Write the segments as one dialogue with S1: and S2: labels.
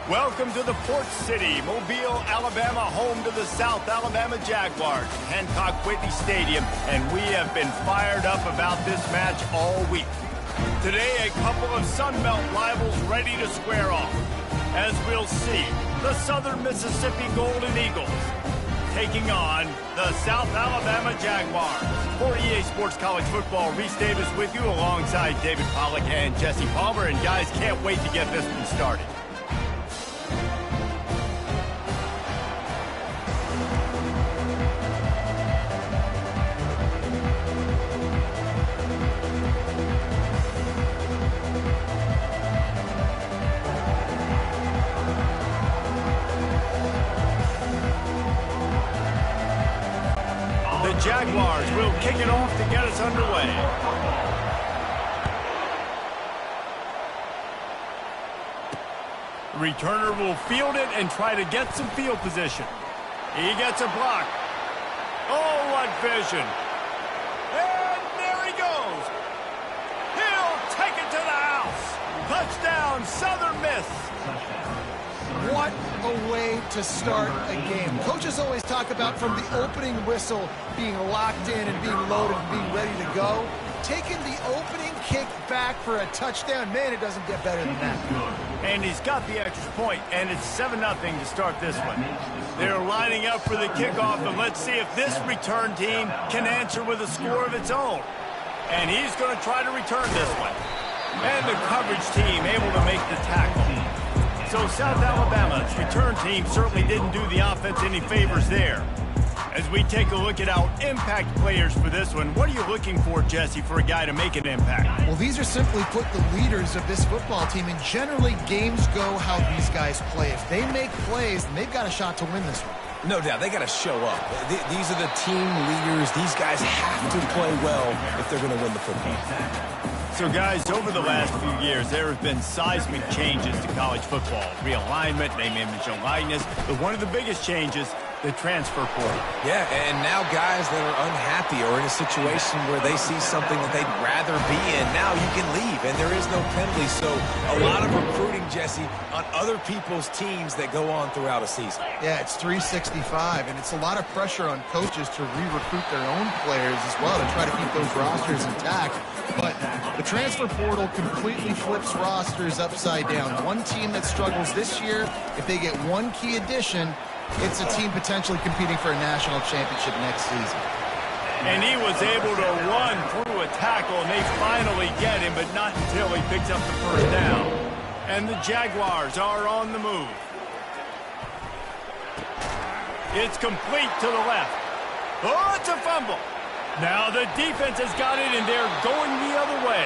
S1: Welcome to the Port City, Mobile, Alabama, home to the South Alabama Jaguars, Hancock-Whitney Stadium, and we have been fired up about this match all week. Today, a couple of Sun Belt rivals ready to square off. As we'll see, the Southern Mississippi Golden Eagles taking on the South Alabama Jaguars. For EA Sports College Football, Reese Davis with you alongside David Pollack and Jesse Palmer, and guys, can't wait to get this one started. Jaguars will kick it off to get us underway. The returner will field it and try to get some field position. He gets a block. Oh, what vision. And there he goes. He'll take it to the house. Touchdown, Southern Miss.
S2: What a way to start a game. Coaches always talk about from the opening whistle being locked in and being loaded and being ready to go. Taking the opening kick back for a touchdown, man, it doesn't get better than that.
S1: And he's got the extra point, and it's 7-0 to start this one. They're lining up for the kickoff, and let's see if this return team can answer with a score of its own. And he's going to try to return this one. And the coverage team able to make the tackle. So South Alabama's return team certainly didn't do the offense any favors there. As we take a look at our impact players for this one, what are you looking for, Jesse, for a guy to make an impact?
S2: Well, these are simply put the leaders of this football team, and generally games go how these guys play. If they make plays, then they've got a shot to win this one.
S3: No doubt, they got to show up. These are the team leaders. These guys have to play well if they're going to win the football.
S1: So, guys, over the last few years, there have been seismic changes to college football. Realignment, name, image, and likeness. But one of the biggest changes, the transfer portal.
S3: Yeah, and now guys that are unhappy or in a situation where they see something that they'd rather be in, now you can leave, and there is no penalty. So a lot of recruiting, Jesse, on other people's teams that go on throughout a season.
S2: Yeah, it's 365, and it's a lot of pressure on coaches to re-recruit their own players as well to try to keep those rosters intact. But the transfer portal completely flips rosters upside down. One team that struggles this year, if they get one key addition, it's a team potentially competing for a national championship next season.
S1: And he was able to run through a tackle, and they finally get him, but not until he picks up the first down. And the Jaguars are on the move. It's complete to the left. Oh, it's a fumble. Now the defense has got it, and they're going the other way.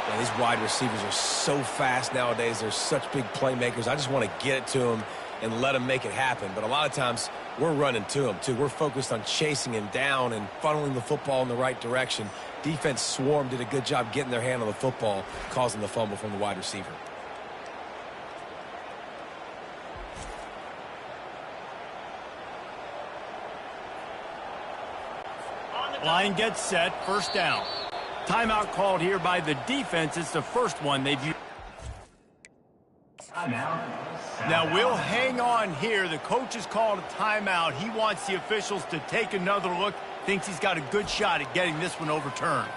S3: Man, these wide receivers are so fast nowadays. They're such big playmakers. I just want to get it to them and let him make it happen. But a lot of times, we're running to him, too. We're focused on chasing him down and funneling the football in the right direction. Defense swarm did a good job getting their hand on the football, causing the fumble from the wide receiver.
S1: Line gets set, first down. Timeout called here by the defense. It's the first one they've used. Now we'll hang on here. The coach has called a timeout. He wants the officials to take another look. Thinks he's got a good shot at getting this one overturned.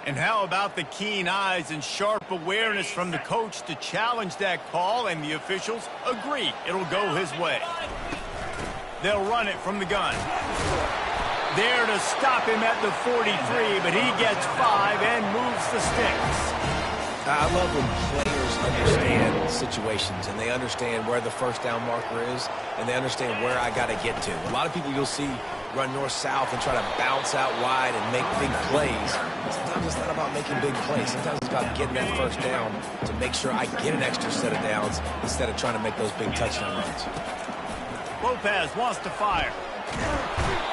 S1: And how about the keen eyes and sharp awareness from the coach to challenge that call, and the officials agree it'll go his way. They'll run it from the gun. There to stop him at the 43, but he gets 5 and moves the sticks.
S3: I love when players understand situations, and they understand where the first down marker is, and they understand where I got to get to. A lot of people you'll see run north-south and try to bounce out wide and make big plays. Sometimes it's not about making big plays. Sometimes it's about getting that first down to make sure I get an extra set of downs instead of trying to make those big touchdown runs.
S1: Lopez wants to fire.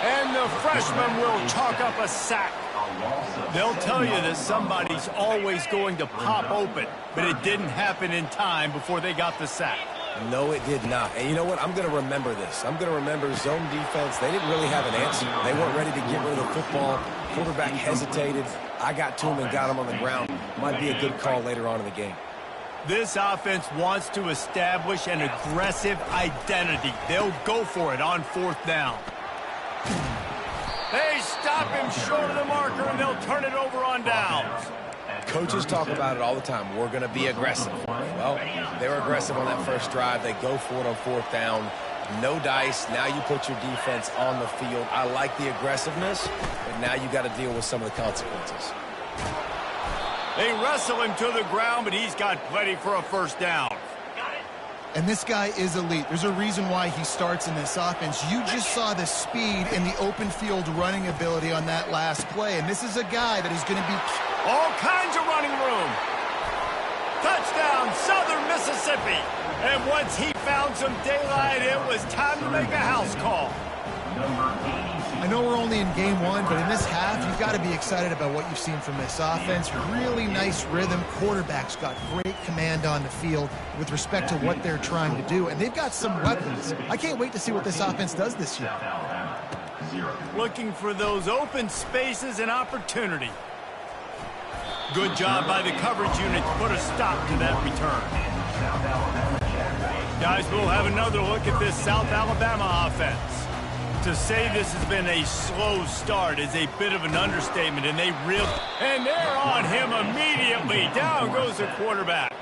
S1: And the freshman will chalk up a sack. They'll tell you that somebody's always going to pop open, but it didn't happen in time before they got the sack.
S3: No, it did not. And you know what? I'm going to remember this. I'm going to remember zone defense. They didn't really have an answer. They weren't ready to get rid of the football. Quarterback hesitated. I got to him and got him on the ground. Might be a good call later on in the game.
S1: This offense wants to establish an aggressive identity. They'll go for it on 4th down. They stop him short of the marker, and they'll turn it over on downs.
S3: Coaches talk about it all the time. We're going to be aggressive. Well, they were aggressive on that first drive. They go for it on 4th down. No dice. Now you put your defense on the field. I like the aggressiveness, but now you got to deal with some of the consequences.
S1: They wrestle him to the ground, but he's got plenty for a 1st down.
S2: And this guy is elite. There's a reason why he starts in this offense. You just saw the speed and the open field running ability on that last play. And this is a guy that is going to be
S1: all kinds of running room. Touchdown, Southern Mississippi. And once he found some daylight, it was time to make a house call.
S2: I know we're only in game 1, but in this half, you've got to be excited about what you've seen from this offense. Really nice rhythm. Quarterback's got great command on the field with respect to what they're trying to do, and they've got some weapons. I can't wait to see what this offense does this year.
S1: Looking for those open spaces and opportunity. Good job by the coverage unit to put a stop to that return. Guys, we'll have another look at this South Alabama offense. To say this has been a slow start is a bit of an understatement, and and they're on him immediately. Down goes the quarterback.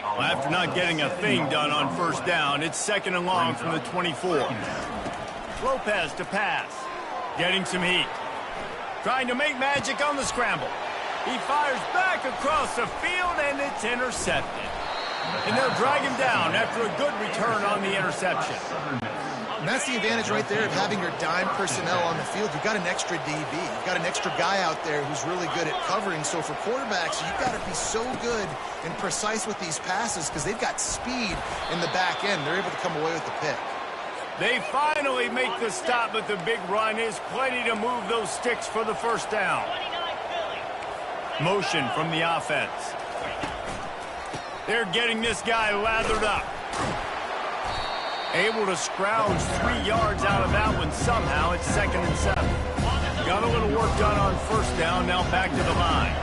S1: Well, after not getting a thing done on 1st down, it's 2nd and long from the 24. Lopez to pass. Getting some heat. Trying to make magic on the scramble. He fires back across the field, and it's intercepted. And they'll drag him down after a good return on the interception.
S2: And that's the advantage right there of having your dime personnel on the field. You've got an extra DB. You've got an extra guy out there who's really good at covering. So for quarterbacks, you've got to be so good and precise with these passes because they've got speed in the back end. They're able to come away with the pick.
S1: They finally make the stop, but the big run is plenty to move those sticks for the 1st down. Motion from the offense. They're getting this guy lathered up. Able to scrounge 3 yards out of that one somehow. It's 2nd and 7. Got a little work done on 1st down. Now back to the line.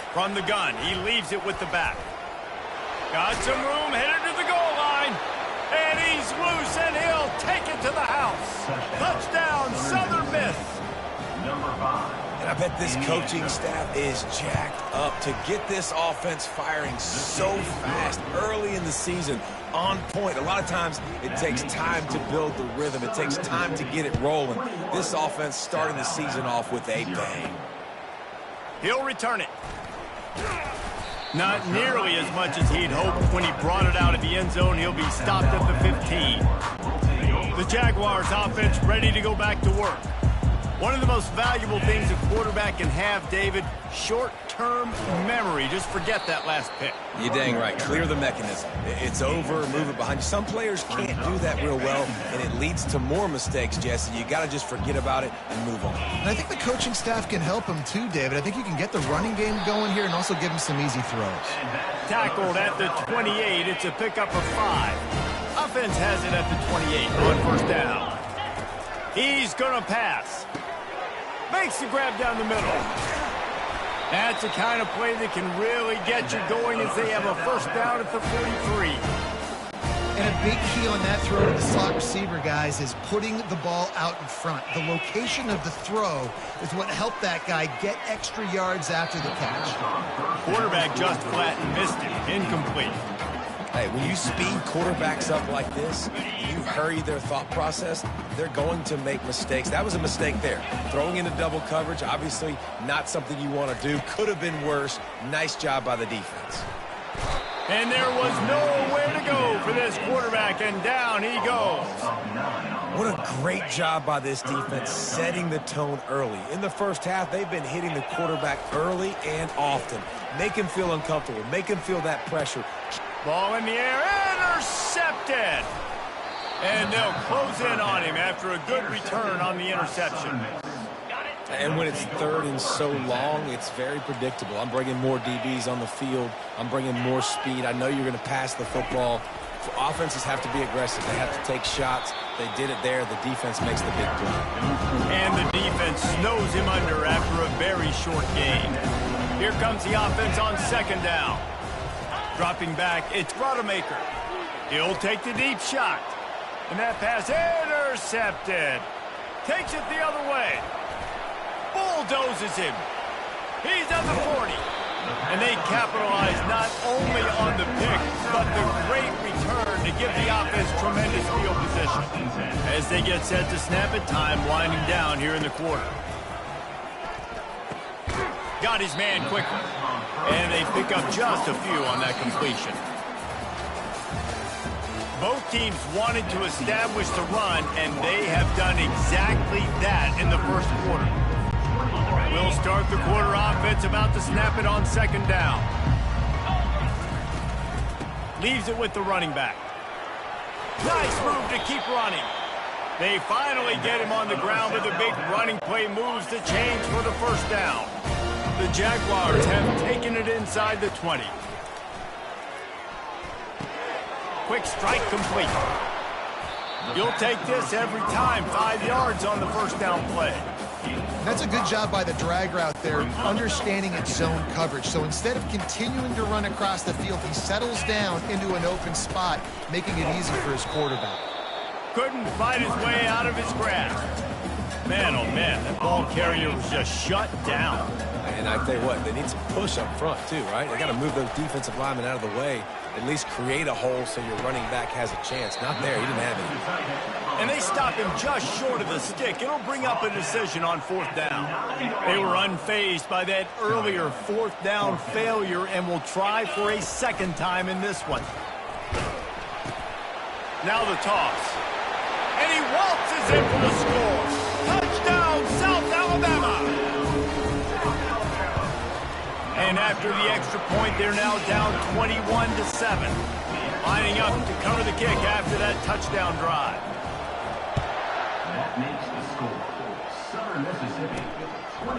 S1: From the gun, he leaves it with the back. Got some room, headed to the goal line. And he's loose, and he'll take it to the house. Touchdown, Southern Miss.
S3: And I bet this coaching staff is jacked up to get this offense firing so fast early in the season, on point. A lot of times it takes time to build the rhythm. It takes time to get it rolling. This offense starting the season off with a bang.
S1: He'll return it. Not nearly as much as he'd hoped when he brought it out of the end zone. He'll be stopped at the 15. The Jaguars offense ready to go back to work. One of the most valuable things a quarterback can have, David, short-term memory. Just forget that last pick.
S3: You're dang right. Clear the mechanism. It's over, move it behind you. Some players can't do that real well, and it leads to more mistakes, Jesse. You got to just forget about it and move on.
S2: And I think the coaching staff can help him too, David. I think you can get the running game going here and also give him some easy throws.
S1: Tackled at the 28. It's a pickup of 5. Offense has it at the 28 on 1st down. He's going to pass. Makes the grab down the middle. That's the kind of play that can really get you going as they have a 1st down at the 43.
S2: And a big key on that throw to the slot receiver, guys, is putting the ball out in front. The location of the throw is what helped that guy get extra yards after the catch.
S1: Quarterback just flat and missed it. Incomplete.
S3: Hey, when you speed quarterbacks up like this, you hurry their thought process, they're going to make mistakes. That was a mistake there. Throwing into double coverage, obviously not something you want to do. Could have been worse. Nice job by the defense.
S1: And there was nowhere to go for this quarterback, and down he goes.
S3: What a great job by this defense setting the tone early. In the first half, they've been hitting the quarterback early and often. Make him feel uncomfortable. Make him feel that pressure.
S1: Ball in the air, intercepted. And they'll close in on him after a good return on the interception.
S3: And when it's third and so long, it's very predictable. I'm bringing more DBs on the field. I'm bringing more speed. I know you're going to pass the football. Offenses have to be aggressive. They have to take shots. They did it there. The defense makes the big play.
S1: And the defense snows him under after a very short gain. Here comes the offense on second down. Dropping back, it's Rodemaker. He'll take the deep shot. And that pass intercepted. Takes it the other way. Bulldozes him. He's at the 40. And they capitalize not only on the pick, but the great return to give the offense tremendous field position. As they get set to snap it, time winding down here in the quarter. Got his man quickly. And they pick up just a few on that completion. Both teams wanted to establish the run, and they have done exactly that in the first quarter. We'll start the quarter offense about to snap it on second down. Leaves it with the running back. Nice move to keep running. They finally get him on the ground with a big running play, moves the chains for the first down. The Jaguars have taken it inside the 20. Quick strike complete. You'll take this every time. 5 yards on the first down play.
S2: That's a good job by the drag route there, understanding its zone coverage. So instead of continuing to run across the field, he settles down into an open spot, making it easy for his quarterback.
S1: Couldn't fight his way out of his grasp. Man, oh man, that ball carrier was just shut down.
S3: And I tell you what, they need some push up front too, right? They got to move those defensive linemen out of the way, at least create a hole so your running back has a chance. Not there, he didn't have it.
S1: And they stop him just short of the stick. It'll bring up a decision on fourth down. They were unfazed by that earlier fourth down failure and will try for a second time in this one. Now the toss. And he waltzes in for the score. Touchdown, South Alabama! And after the extra point, they're now down 21-7. Lining up to cover the kick after that touchdown drive.
S4: That makes the score. Southern Mississippi.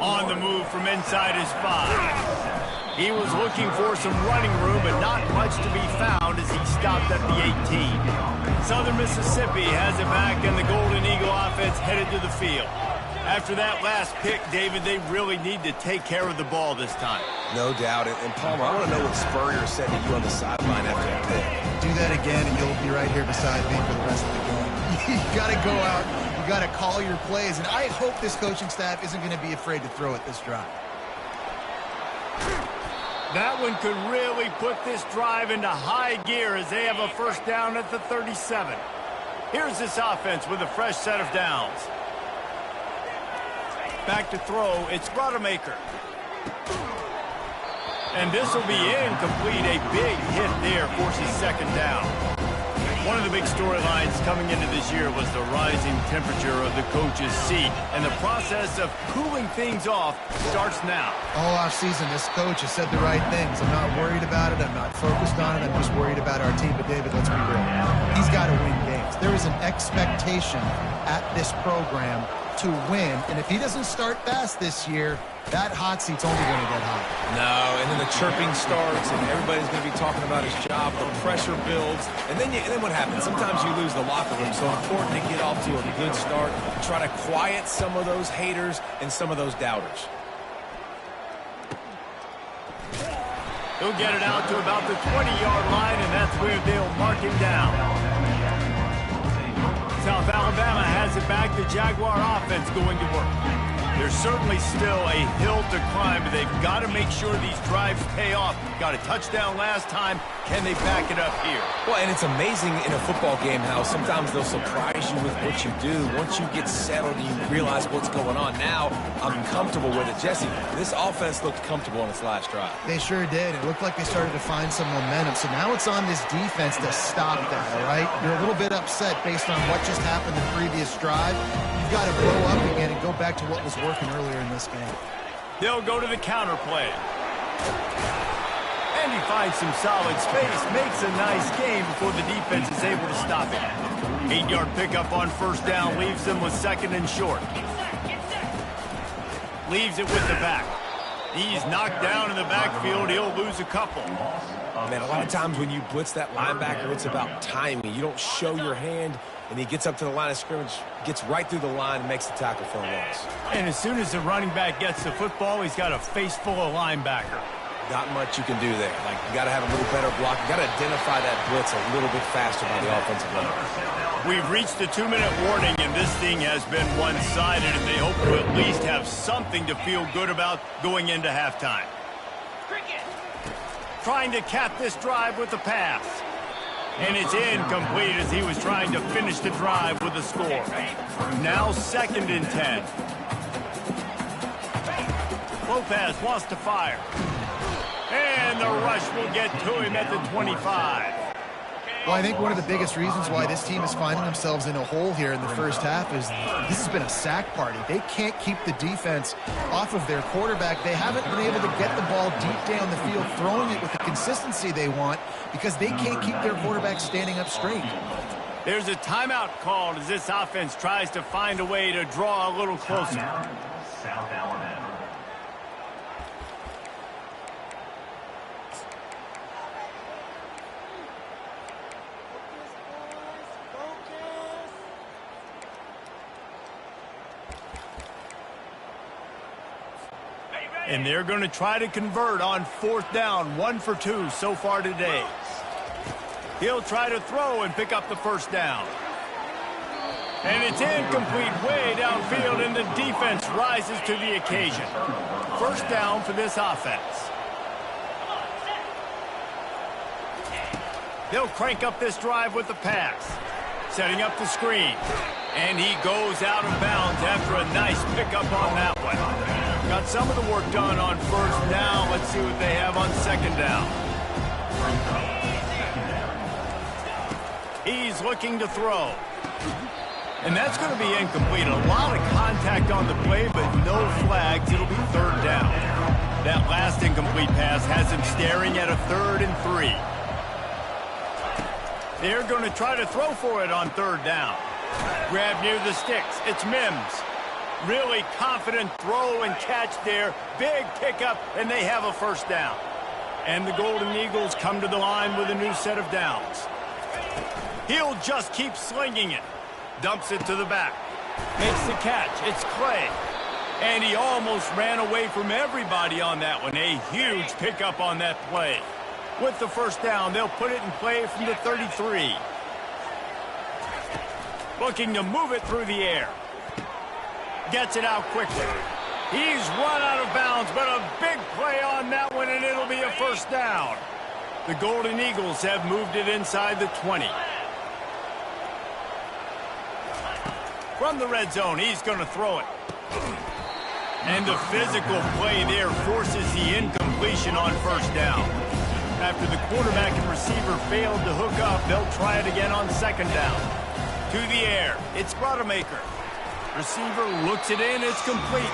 S1: On the move from inside his 5. He was looking for some running room, but not much to be found as he stopped at the 18. Southern Mississippi has it back, and the Golden Eagle offense headed to the field. After that last pick, David, they really need to take care of the ball this time.
S3: No doubt. And Palmer, I want to know what Spurrier said to you on the sideline after that pick.
S2: Do that again, and you'll be right here beside me for the rest of the game. You got to go out. You got to call your plays. And I hope this coaching staff isn't going to be afraid to throw it this drive.
S1: That one could really put this drive into high gear as they have a first down at the 37. Here's this offense with a fresh set of downs. Back to throw, it's Rodemaker. And this will be incomplete. A big hit there forces second down. One of the big storylines coming into this year was the rising temperature of the coach's seat. And the process of cooling things off starts now.
S2: All offseason, this coach has said the right things. I'm not worried about it. I'm not focused on it. I'm just worried about our team. But, David, let's be real. He's got to win games. There is an expectation at this program to win. And if he doesn't start fast this year, that hot seat's only going to get hot.
S3: No, and then the chirping starts, and everybody's going to be talking about his job. The pressure builds, and then what happens? Sometimes you lose the locker room, so important to get off to a good start, try to quiet some of those haters and some of those doubters.
S1: He'll get it out to about the 20-yard line, and that's where they'll mark him down. South Alabama has it back. The Jaguar offense going to work. There's certainly still a hill to climb, but they've got to make sure these drives pay off. Got a touchdown last time. Can they back it up here?
S3: Well, and it's amazing in a football game how sometimes they'll surprise you with what you do. Once you get settled and you realize what's going on, now I'm comfortable with it. Jesse, this offense looked comfortable on its last drive.
S2: They sure did. It looked like they started to find some momentum. So now it's on this defense to stop that, all right? You're a little bit upset based on what just happened the previous drive. You've got to blow up again and go back to what was working earlier in this game.
S1: They'll go to the counter play. And he finds some solid space, makes a nice game before the defense is able to stop it. 8-yard pickup on first down leaves them with second and short. leaves it with the back. He's knocked down in the backfield. He'll lose a couple.
S3: Man, a lot of times when you blitz that linebacker, it's about timing. You don't show your hand, and he gets up to the line of scrimmage, gets right through the line, and makes the tackle for a loss.
S1: And as soon as the running back gets the football, he's got a face full of linebacker.
S3: Not much you can do there. Like, you got to have a little better block. You got to identify that blitz a little bit faster by the offensive line.
S1: We've reached the 2-minute warning, and this thing has been one-sided, and they hope to at least have something to feel good about going into halftime. Trying to cap this drive with the pass. And it's incomplete as he was trying to finish the drive with a score. Now 2nd and 10. Lopez wants to fire. And the rush will get to him at the 25.
S2: Well, I think one of the biggest reasons why this team is finding themselves in a hole here in the first half is this has been a sack party. They can't keep the defense off of their quarterback. They haven't been able to get the ball deep down the field, throwing it with the consistency they want because they can't keep their quarterback standing up straight.
S1: There's a timeout called as this offense tries to find a way to draw a little closer.
S4: South Alabama.
S1: And they're going to try to convert on 4th down, 1 for 2 so far today. He'll try to throw and pick up the first down. And it's incomplete way downfield, and the defense rises to the occasion. First down for this offense. They'll crank up this drive with the pass. Setting up the screen. And he goes out of bounds after a nice pickup on that one. Got some of the work done on 1st down. Let's see what they have on 2nd down. He's looking to throw. And that's going to be incomplete. A lot of contact on the play, but no flags. It'll be 3rd down. That last incomplete pass has him staring at a 3rd and 3. They're going to try to throw for it on 3rd down. Grab near the sticks. It's Mims. Really confident throw and catch there. Big pickup, and they have a first down. And the Golden Eagles come to the line with a new set of downs. He'll just keep slinging it. Dumps it to the back. Makes the catch. It's Clay. And he almost ran away from everybody on that one. A huge pickup on that play. With the first down, they'll put it in play from the 33. Looking to move it through the air. Gets it out quickly. He's run out of bounds, but a big play on that one, and it'll be a first down. The Golden Eagles have moved it inside the 20. From the red zone, he's going to throw it. And the physical play there forces the incompletion on first down. After the quarterback and receiver failed to hook up, they'll try it again on 2nd down. To the air, it's Rodemaker. Receiver looks it in, it's complete.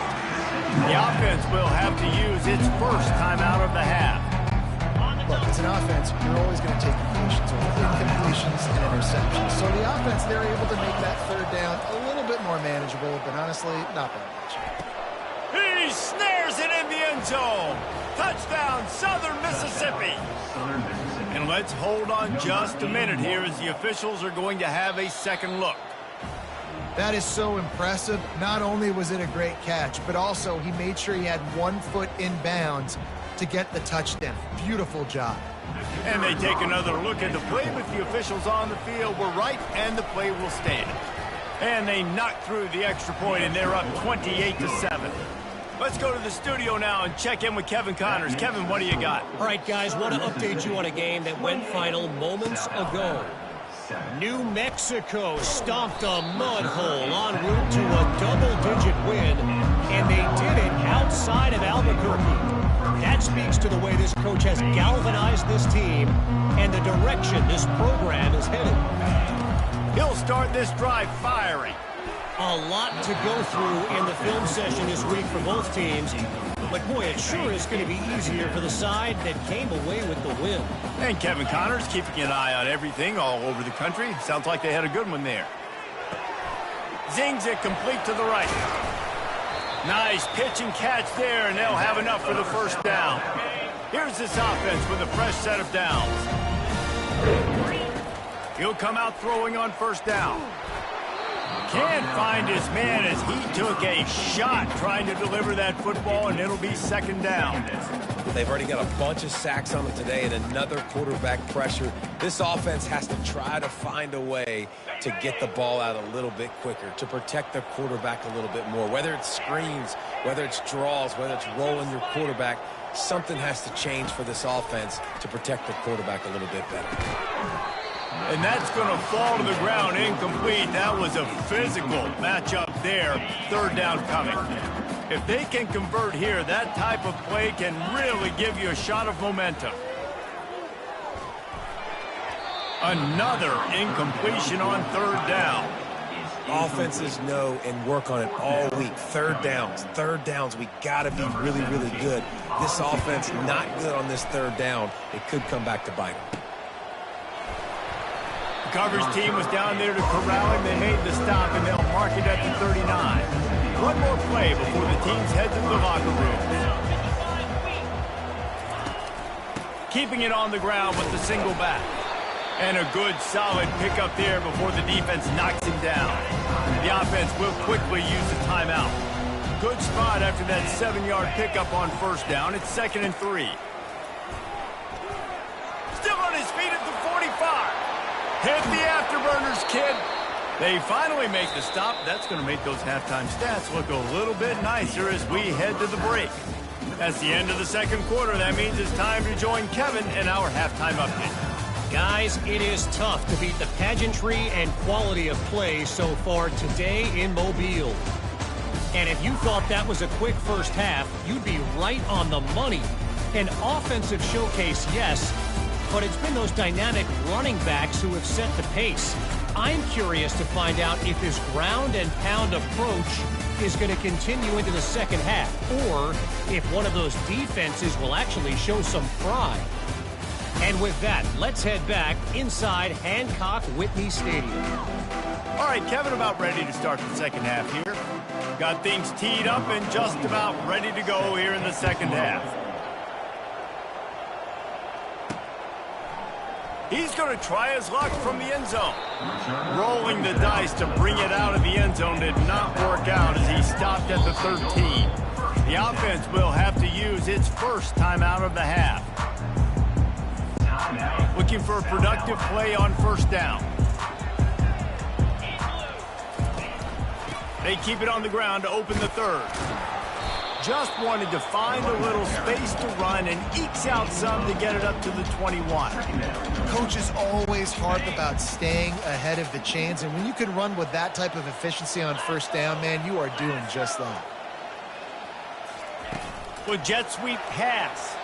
S1: The offense will have to use its first timeout of the half.
S2: Look, as an offense, you're always going to take completions over incompletions and interceptions. So the offense, they're able to make that 3rd down a little bit more manageable, but honestly, not that much.
S1: He snares it in the end zone. Touchdown, Southern Mississippi. And let's hold on just a minute here as the officials are going to have a second look.
S2: That is so impressive. Not only was it a great catch, but also he made sure he had 1 foot in bounds to get the touchdown. Beautiful job.
S1: And they take another look at the play, but the officials on the field were right, and the play will stand. And they knock through the extra point, and they're up 28-7. Let's go to the studio now and check in with Kevin Connors. Kevin, what do you got?
S5: All right, guys, want to update you on a game that went final moments ago. New Mexico stomped a mud hole en route to a double-digit win, and they did it outside of Albuquerque. That speaks to the way this coach has galvanized this team and the direction this program is headed.
S1: He'll start this drive firing.
S5: A lot to go through in the film session this week for both teams. But, boy, it sure is going to be easier for the side that came away with the win.
S1: And Kevin Connors keeping an eye on everything all over the country. Sounds like they had a good one there. Zings it complete to the right. Nice pitch and catch there, and they'll have enough for the first down. Here's this offense with a fresh set of downs. He'll come out throwing on first down. Can't find his man as he took a shot trying to deliver that football, and it'll be second down.
S3: They've already got a bunch of sacks on them today and another quarterback pressure. This offense has to try to find a way to get the ball out a little bit quicker, to protect the quarterback a little bit more. Whether it's screens, whether it's draws, whether it's rolling your quarterback, something has to change for this offense to protect the quarterback a little bit better.
S1: And that's going to fall to the ground incomplete. That was a physical matchup there. Third down coming. If they can convert here, that type of play can really give you a shot of momentum. Another incompletion on third down.
S3: Offenses know and work on it all week. Third downs. We got to be really, really good. This offense not good on this third down. It could come back to bite them.
S1: The coverage team was down there to corral him. They made the stop, and they'll mark it at the 39. One more play before the teams head to the locker room. Keeping it on the ground with the single back. And a good, solid pickup there before the defense knocks him down. The offense will quickly use the timeout. Good spot after that 7-yard pickup on first down. It's 2nd and 3. Still on his feet at the 45. Hit the afterburners, kid. They finally make the stop. That's going to make those halftime stats look a little bit nicer as we head to the break. That's the end of the second quarter. That means it's time to join Kevin in our halftime update.
S5: Guys, it is tough to beat the pageantry and quality of play so far today in Mobile. And if you thought that was a quick first half, you'd be right on the money. An offensive showcase, yes, but it's been those dynamic running backs who have set the pace. I'm curious to find out if this ground and pound approach is going to continue into the second half, or if one of those defenses will actually show some pride. And with that, let's head back inside Hancock-Whitney Stadium.
S1: All right, Kevin, about ready to start the second half here. Got things teed up and just about ready to go here in the second half. He's going to try his luck from the end zone. Rolling the dice to bring it out of the end zone did not work out as he stopped at the 13. The offense will have to use its first timeout of the half. Looking for a productive play on first down. They keep it on the ground to open the third. Just wanted to find a little space to run and ekes out some to get it up to the 21.
S2: Coach is always hard about staying ahead of the chains, and when you can run with that type of efficiency on first down, man, you are doing just that.
S1: With jet sweep pass.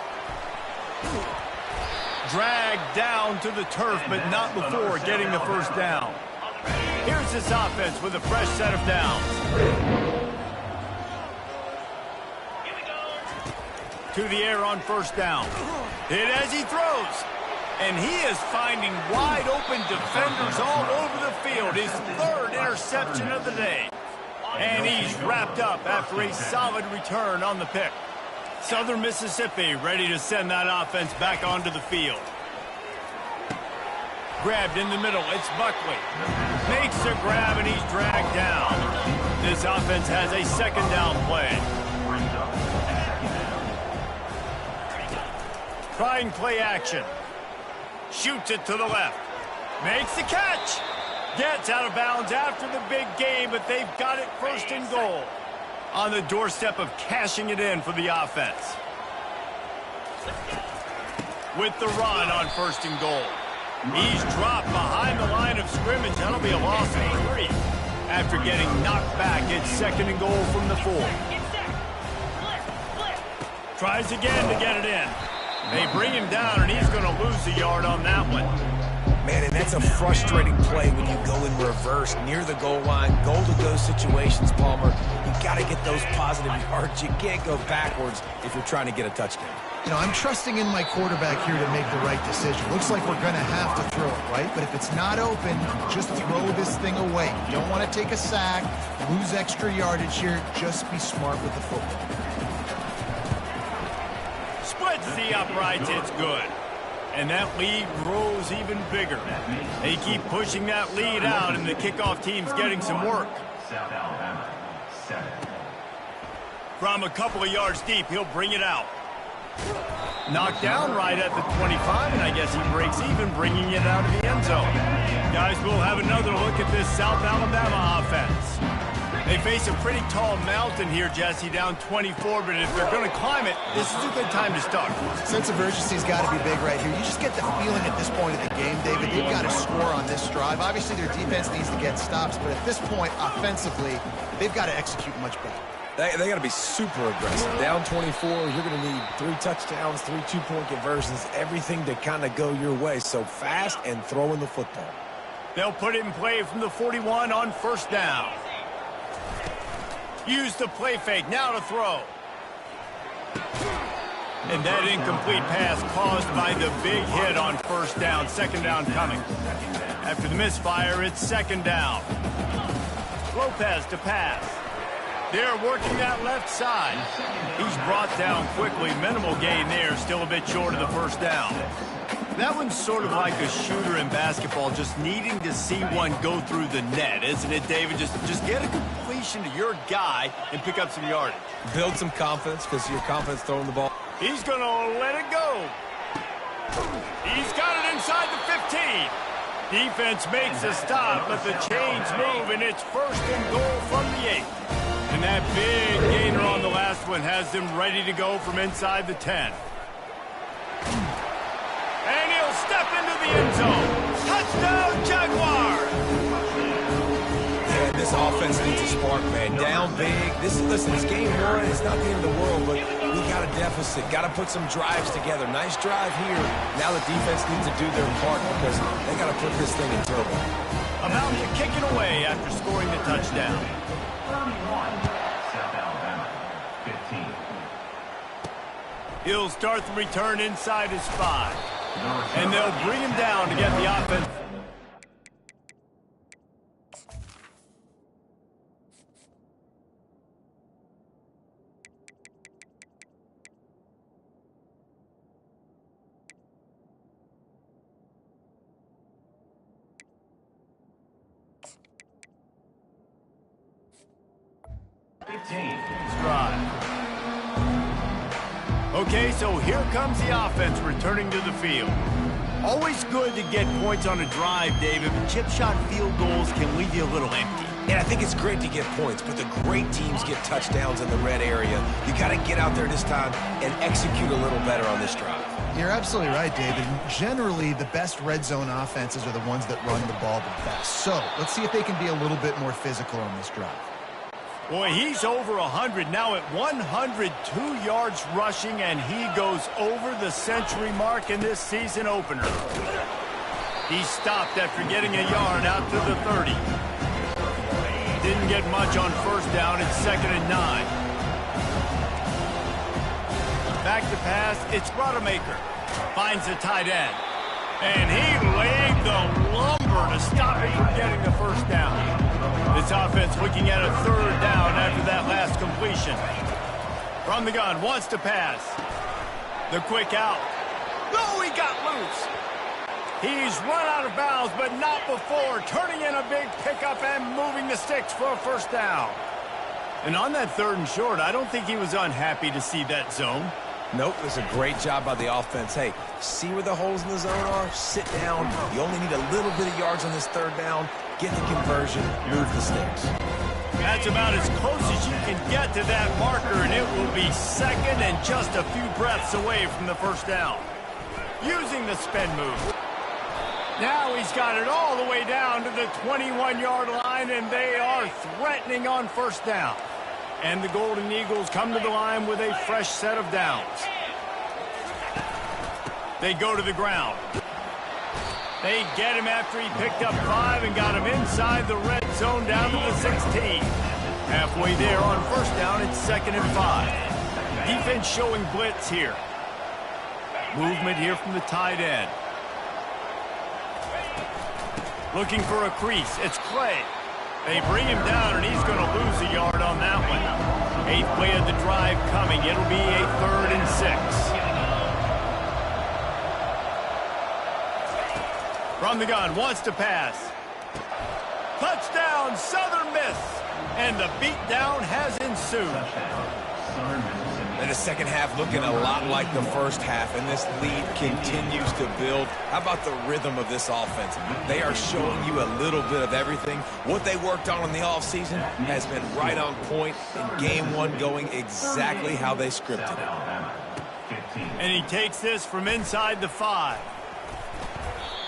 S1: Dragged down to the turf, but not before getting the first down. Here's this offense with a fresh set of downs. To the air on first down. Hit as he throws. And he is finding wide open defenders all over the field. His third interception of the day. And he's wrapped up after a solid return on the pick. Southern Mississippi ready to send that offense back onto the field. Grabbed in the middle. It's Buckley. Makes a grab and he's dragged down. This offense has a second down play. Trying play action. Shoots it to the left. Makes the catch. Gets out of bounds after the big game, but they've got it first and goal. On the doorstep of cashing it in for the offense. With the run on first and goal. He's dropped behind the line of scrimmage. That'll be a loss of 3. After getting knocked back, it's second and goal from the 4. Tries again to get it in. They bring him down, and he's going to lose a yard on that one.
S3: Man, and that's a frustrating play when you go in reverse near the goal line, goal-to-go situations, Palmer. You got to get those positive yards. You can't go backwards if you're trying to get a touchdown.
S2: You know, I'm trusting in my quarterback here to make the right decision. Looks like we're going to have to throw it, right? But if it's not open, just throw this thing away. You don't want to take a sack, lose extra yardage here. Just be smart with the football.
S1: Splits the uprights, it's good. And that lead grows even bigger. They keep pushing that lead out, and the kickoff team's getting some work.
S4: South Alabama, 7.
S1: From a couple of yards deep, he'll bring it out. Knocked down right at the 25, and I guess he breaks even, bringing it out of the end zone. Guys, we'll have another look at this South Alabama offense. They face a pretty tall mountain here, Jesse, down 24, but if they're going to climb it, this is a good time to start.
S2: Sense of urgency's got to be big right here. You just get the feeling at this point of the game, David, they've got to score on this drive. Obviously, their defense needs to get stops, but at this point, offensively, they've got to execute much better.
S3: They got to be super aggressive. Down 24, you're going to need 3 touchdowns, 3 two-point conversions, everything to kind of go your way. So fast and throwing the football.
S1: They'll put it in play from the 41 on first down. Use the play fake, now to throw. And that incomplete pass caused by the big hit on first down. Second down coming. After the misfire, it's second down. Lopez to pass. They're working that left side. He's brought down quickly. Minimal gain there. Still a bit short of the first down. That one's sort of like a shooter in basketball, just needing to see one go through the net, isn't it, David? Just get a completion to your guy and pick up some yardage.
S3: Build some confidence, because your confidence throwing the ball.
S1: He's going to let it go. He's got it inside the 15. Defense makes a stop, but the chains move, and it's first and goal from the 8. And that big gainer on the last one has them ready to go from inside the 10. And he'll step into the end zone. Touchdown, Jaguars!
S3: Yeah, this offense needs a spark, man. Down big. Listen, this game one, it's not the end of the world, but we got a deficit. Got to put some drives together. Nice drive here. Now the defense needs to do their part because they got to put this thing in turbo.
S1: About to kick it away after scoring the touchdown.
S4: 31, South Alabama, 15.
S1: He'll start the return inside his 5. And they'll bring him down to get the offense. Okay, so here comes the offense returning to the field. Always good to get points on a drive, David, but chip shot field goals can leave you a little empty.
S3: And I think it's great to get points, but the great teams get touchdowns in the red area. You got to get out there this time and execute a little better on this drive.
S2: You're absolutely right, David. Generally, the best red zone offenses are the ones that run the ball the best. So let's see if they can be a little bit more physical on this drive.
S1: Boy, he's over 100 now at 102 yards rushing, and he goes over the century mark in this season opener. He stopped after getting a yard out to the 30. Didn't get much on first down. It's 2nd and 9. Back to pass. It's Rodemaker. Finds the tight end. And he laid the lumber to stop him from getting the first down. This offense looking at a 3rd down after that last completion. From the gun, wants to pass. The quick out. No, he got loose. He's run out of bounds, but not before turning in a big pickup and moving the sticks for a first down. And on that 3rd and short, I don't think he was unhappy to see that zone.
S3: Nope, it's a great job by the offense. Hey, see where the holes in the zone are? Sit down. You only need a little bit of yards on this 3rd down. Get the conversion, move the sticks.
S1: That's about as close as you can get to that marker, and it will be 2nd and just a few breaths away from the first down. Using the spin move. Now he's got it all the way down to the 21-yard line, and they are threatening on first down. And the Golden Eagles come to the line with a fresh set of downs. They go to the ground. They get him after he picked up 5 and got him inside the red zone down to the 16. Halfway there on first down, it's 2nd and 5. Defense showing blitz here. Movement here from the tight end. Looking for a crease. It's Clay. They bring him down, and he's going to lose a yard on that one. 8th play of the drive coming. It'll be a 3rd and 6. From the gun, wants to pass. Touchdown, Southern Miss. And the beatdown has ensued.
S3: And the second half looking a lot like the first half, and this lead continues to build. How about the rhythm of this offense? They are showing you a little bit of everything. What they worked on in the offseason has been right on point, and game one going exactly how they scripted it.
S1: And he takes this from inside the 5.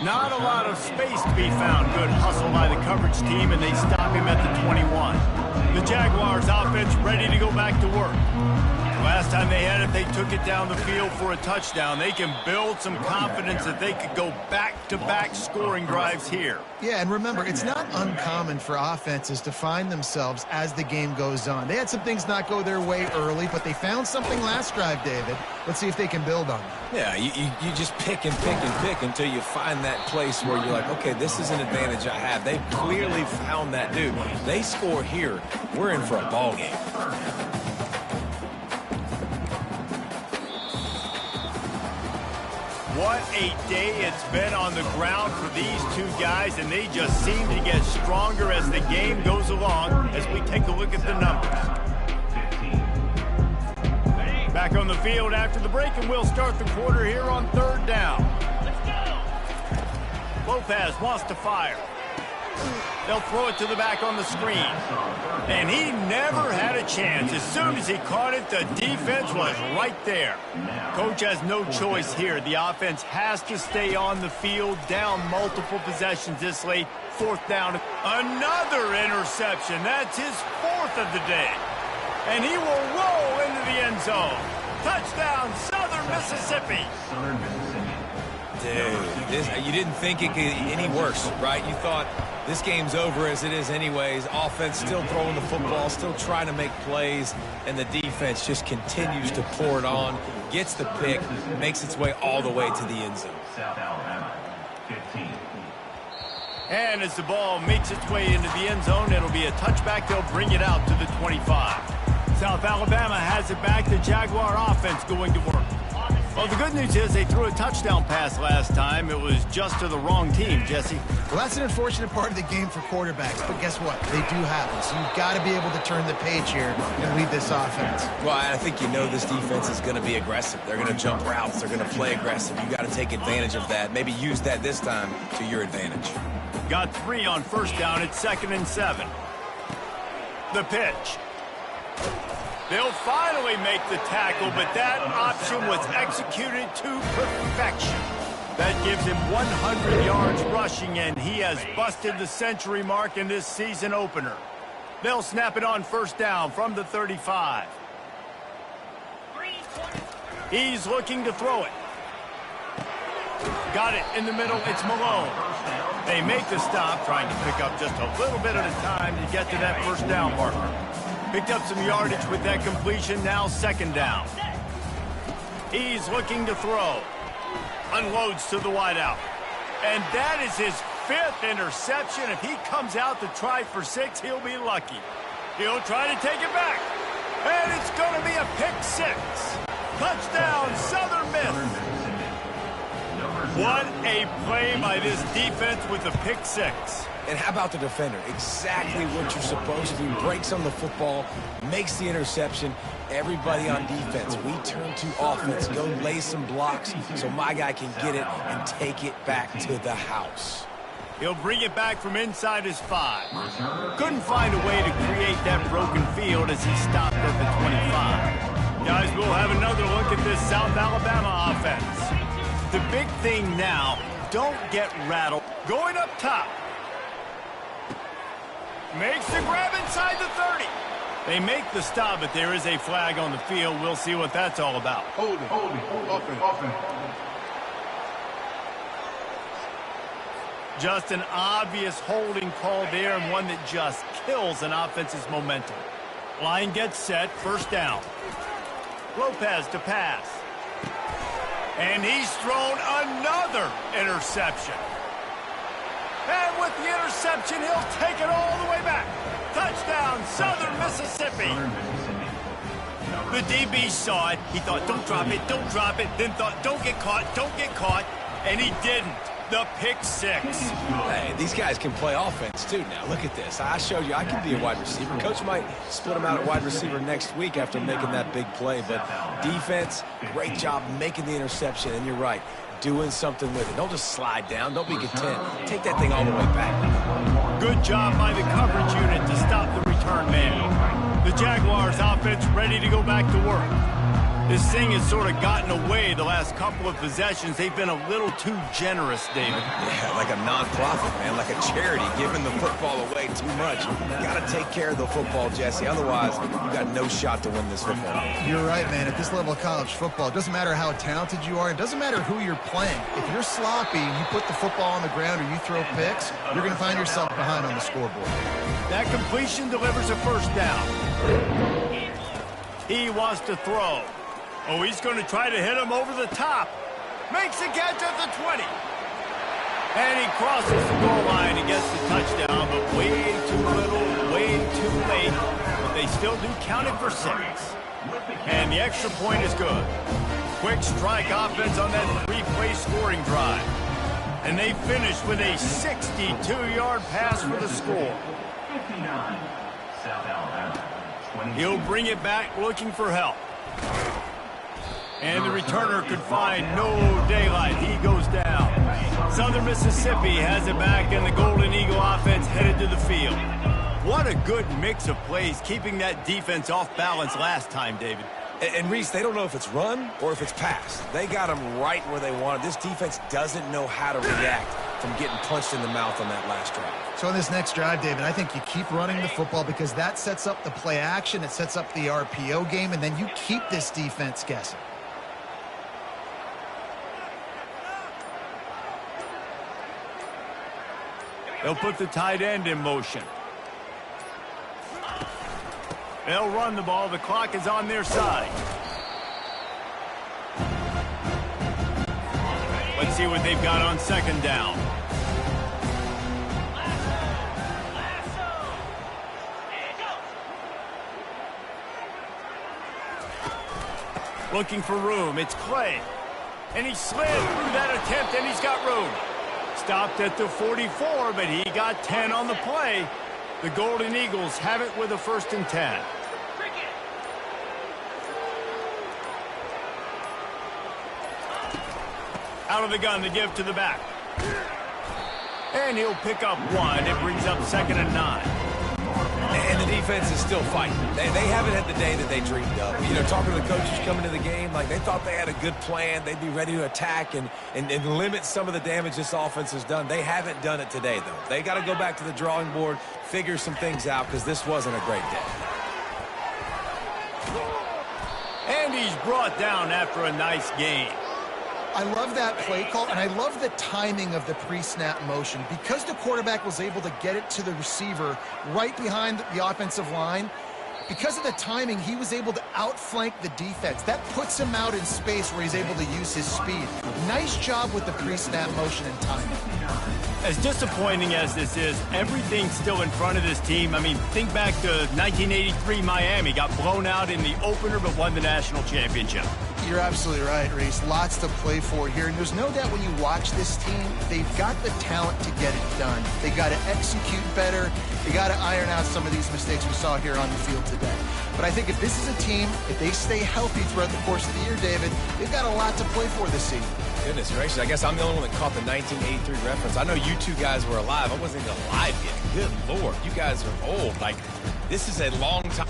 S1: Not a lot of space to be found. Good hustle by the coverage team, and they stop him at the 21. The Jaguars offense ready to go back to work. Last time they had it, they took it down the field for a touchdown. They can build some confidence that they could go back-to-back scoring drives here.
S2: Yeah, and remember, it's not uncommon for offenses to find themselves as the game goes on. They had some things not go their way early, but they found something last drive, David. Let's see if they can build on that.
S3: Yeah, you just pick and pick and pick until you find that place where you're like, okay, this is an advantage I have. They've clearly found that, dude. They score here, we're in for a ball game.
S1: What a day it's been on the ground for these two guys, and they just seem to get stronger as the game goes along as we take a look at the numbers. Back on the field after the break, and we'll start the quarter here on 3rd down. Lopez wants to fire. They'll throw it to the back on the screen. And he never had a chance. As soon as he caught it, the defense was right there. Coach has no choice here. The offense has to stay on the field, down multiple possessions this late. 4th down. Another interception. That's his 4th of the day. And he will roll into the end zone. Touchdown, Southern Mississippi.
S3: Dude, you didn't think it could get any worse, right? You thought this game's over as it is anyways. Offense still throwing the football, still trying to make plays, and the defense just continues to pour it on, gets the pick, makes its way all the way to the end zone.
S4: South Alabama, 15.
S1: And as the ball makes its way into the end zone, it'll be a touchback. They'll bring it out to the 25. South Alabama has it back. The Jaguar offense going to work. Well, the good news is they threw a touchdown pass last time. It was just to the wrong team, Jesse.
S2: Well, that's an unfortunate part of the game for quarterbacks, but guess what? They do happen, so you've got to be able to turn the page here and lead this offense.
S3: Well, I think you know this defense is going to be aggressive. They're going to jump routes. They're going to play aggressive. You got to take advantage of that. Maybe use that this time to your advantage.
S1: Got 3 on 1st down. It's 2nd and 7. The pitch. They'll finally make the tackle, but that option was executed to perfection. That gives him 100 yards rushing, and he has busted the century mark in this season opener. They'll snap it on 1st down from the 35. He's looking to throw it. Got it in the middle. It's Malone. They make the stop, trying to pick up just a little bit at a time to get to that 1st down marker. Picked up some yardage with that completion. Now 2nd down. He's looking to throw. Unloads to the wideout. And that is his 5th interception. If he comes out to try for 6, he'll be lucky. He'll try to take it back. And it's going to be a pick 6. Touchdown, Southern Miss. What a play by this defense with a pick 6.
S3: And how about the defender? Exactly what you're supposed to do. Breaks on the football, makes the interception. Everybody on defense, we turn to offense. Go lay some blocks so my guy can get it and take it back to the house.
S1: He'll bring it back from inside his 5. Couldn't find a way to create that broken field as he stopped at the 25. Guys, we'll have another look at this South Alabama offense. The big thing now, don't get rattled. Going up top. Makes the grab inside the 30. They make the stop, but there is a flag on the field. We'll see what that's all about.
S4: Holding, open.
S1: Just an obvious holding call there, and one that just kills an offense's momentum. Line gets set, 1st down. Lopez to pass. And he's thrown another interception. And with the interception, he'll take it all the way back. Touchdown, Southern Mississippi. The DB saw it. He thought, don't drop it, don't drop it. Then thought, don't get caught. And he didn't. The pick six.
S3: Hey, these guys can play offense, too, now. Look at this. I showed you I can be a wide receiver. Coach might split him out at wide receiver next week after making that big play. But defense, great job making the interception. And you're right, doing something with it. Don't just slide down. Don't be content. Take that thing all the way back.
S1: Good job by the coverage unit to stop the return man. The Jaguars offense ready to go back to work. This thing has sort of gotten away the last couple of possessions. They've been a little too generous, David.
S3: Yeah, like a non-profit, man, like a charity, giving the football away too much. You got to take care of the football, Jesse. Otherwise, you got no shot to win this football game.
S2: You're right, man. At this level of college football, it doesn't matter how talented you are. It doesn't matter who you're playing. If you're sloppy and you put the football on the ground or you throw picks, you're going to find yourself behind on the scoreboard.
S1: That completion delivers a first down. He wants to throw. Oh, he's going to try to hit him over the top. Makes the catch at the 20. And he crosses the goal line and gets the touchdown, but way too little, way too late. But they still do count it for 6. And the extra point is good. Quick strike offense on that 3-play scoring drive. And they finish with a 62-yard pass for the score.
S4: 59, South Alabama.
S1: He'll bring it back looking for help. And the returner could find no daylight. He goes down. Southern Mississippi has it back, and the Golden Eagle offense headed to the field. What a good mix of plays, keeping that defense off balance last time, David.
S3: And Reese, they don't know if it's run or if it's pass. They got them right where they wanted. This defense doesn't know how to react from getting punched in the mouth on that last drive.
S2: So on this next drive, David, I think you keep running the football because that sets up the play action, it sets up the RPO game, and then you keep this defense guessing.
S1: They'll put the tight end in motion. They'll run the ball. The clock is on their side. Let's see what they've got on second down. Looking for room. It's Clay. And he slid through that attempt, and he's got room. Stopped at the 44, but he got 10 on the play. The Golden Eagles have it with a 1st and 10. Out of the gun, the give to the back. And he'll pick up 1. It brings up 2nd and 9.
S3: And the defense is still fighting. They haven't had the day that they dreamed of. You know, talking to the coaches coming to the game, like they thought they had a good plan. They'd be ready to attack and limit some of the damage this offense has done. They haven't done it today, though. They got to go back to the drawing board, figure some things out, because this wasn't a great day.
S1: And he's brought down after a nice game.
S2: I love that play call, and I love the timing of the pre-snap motion. Because the quarterback was able to get it to the receiver right behind the offensive line, because of the timing, he was able to outflank the defense. That puts him out in space where he's able to use his speed. Nice job with the pre-snap motion and timing.
S1: As disappointing as this is, everything's still in front of this team. I mean, think back to 1983 Miami. Got blown out in the opener but won the national championship.
S2: You're absolutely right, Reese. Lots to play for here. And there's no doubt when you watch this team, they've got the talent to get it done. They got to execute better. They got to iron out some of these mistakes we saw here on the field today. But I think if this is a team, if they stay healthy throughout the course of the year, David, they've got a lot to play for this season.
S3: Goodness gracious, I guess I'm the only one that caught the 1983 reference. I know you two guys were alive. I wasn't even alive yet. Good Lord, you guys are old. Like, this is a long time.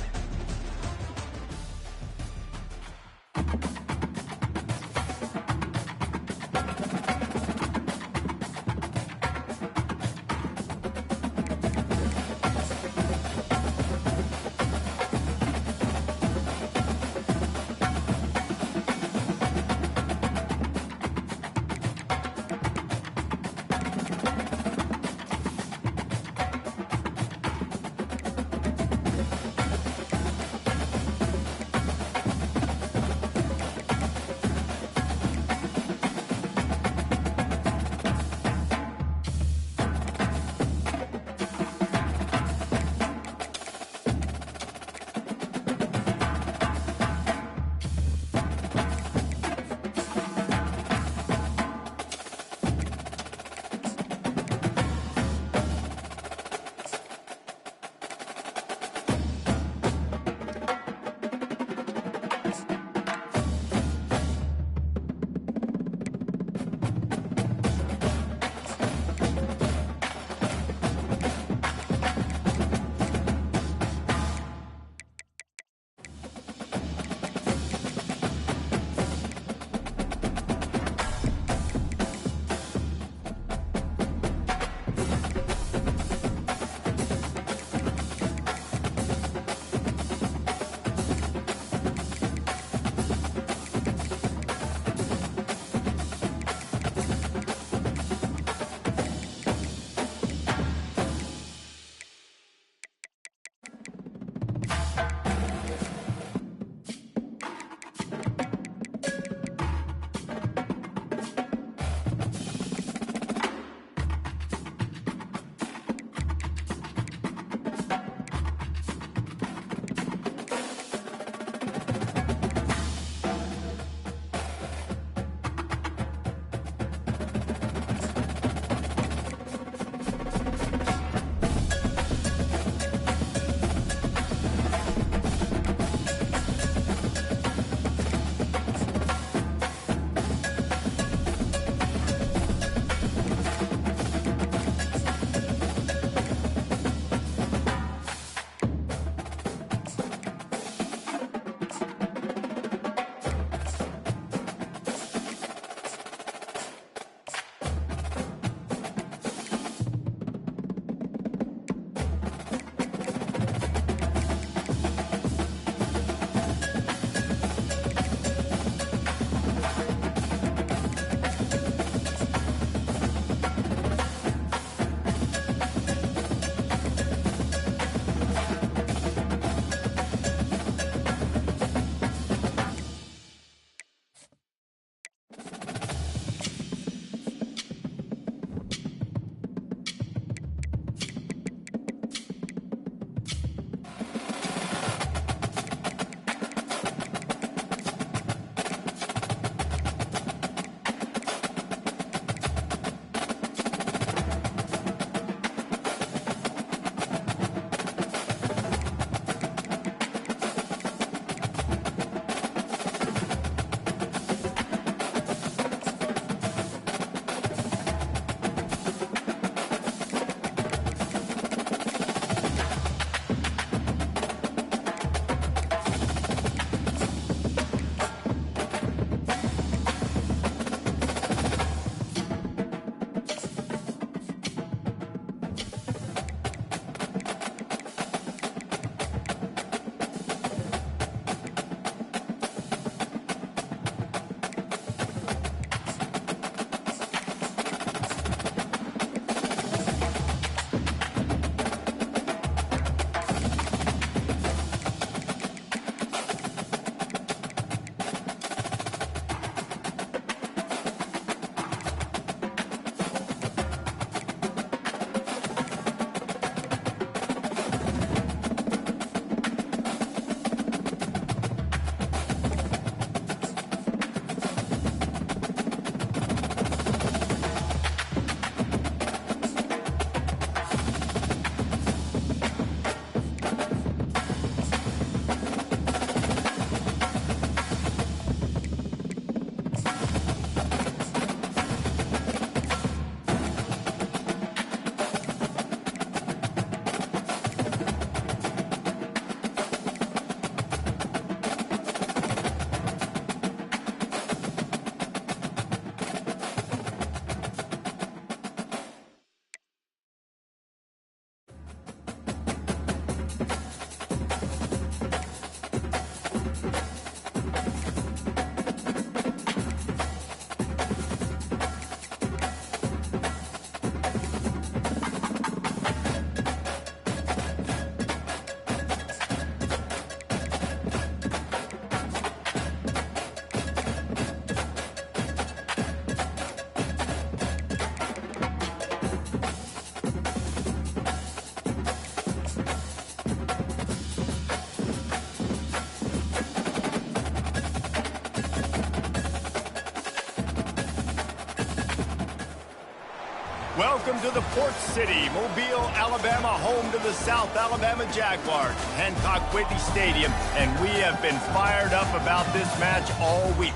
S1: Welcome to the Port City, Mobile, Alabama, home to the South Alabama Jaguars, Ncaa25 Stadium, and we have been fired up about this match all week.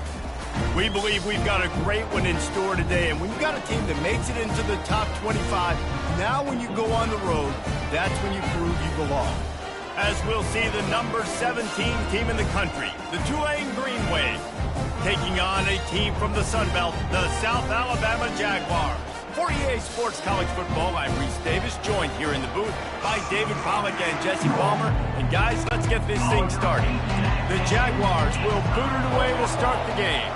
S1: We believe we've got a great one in store today, and when you've got a team that makes it into the top 25, now when you go on the road, that's when you prove you belong. As we'll see the number 17 team in the country, the Tulane Green Wave, taking on a team from the Sun Belt, the South Alabama Jaguars. For EA Sports College Football, I'm Reese Davis, joined here in the booth by David Pollack and Jesse Palmer. And guys, let's get this thing started. The Jaguars will boot it away to start the game.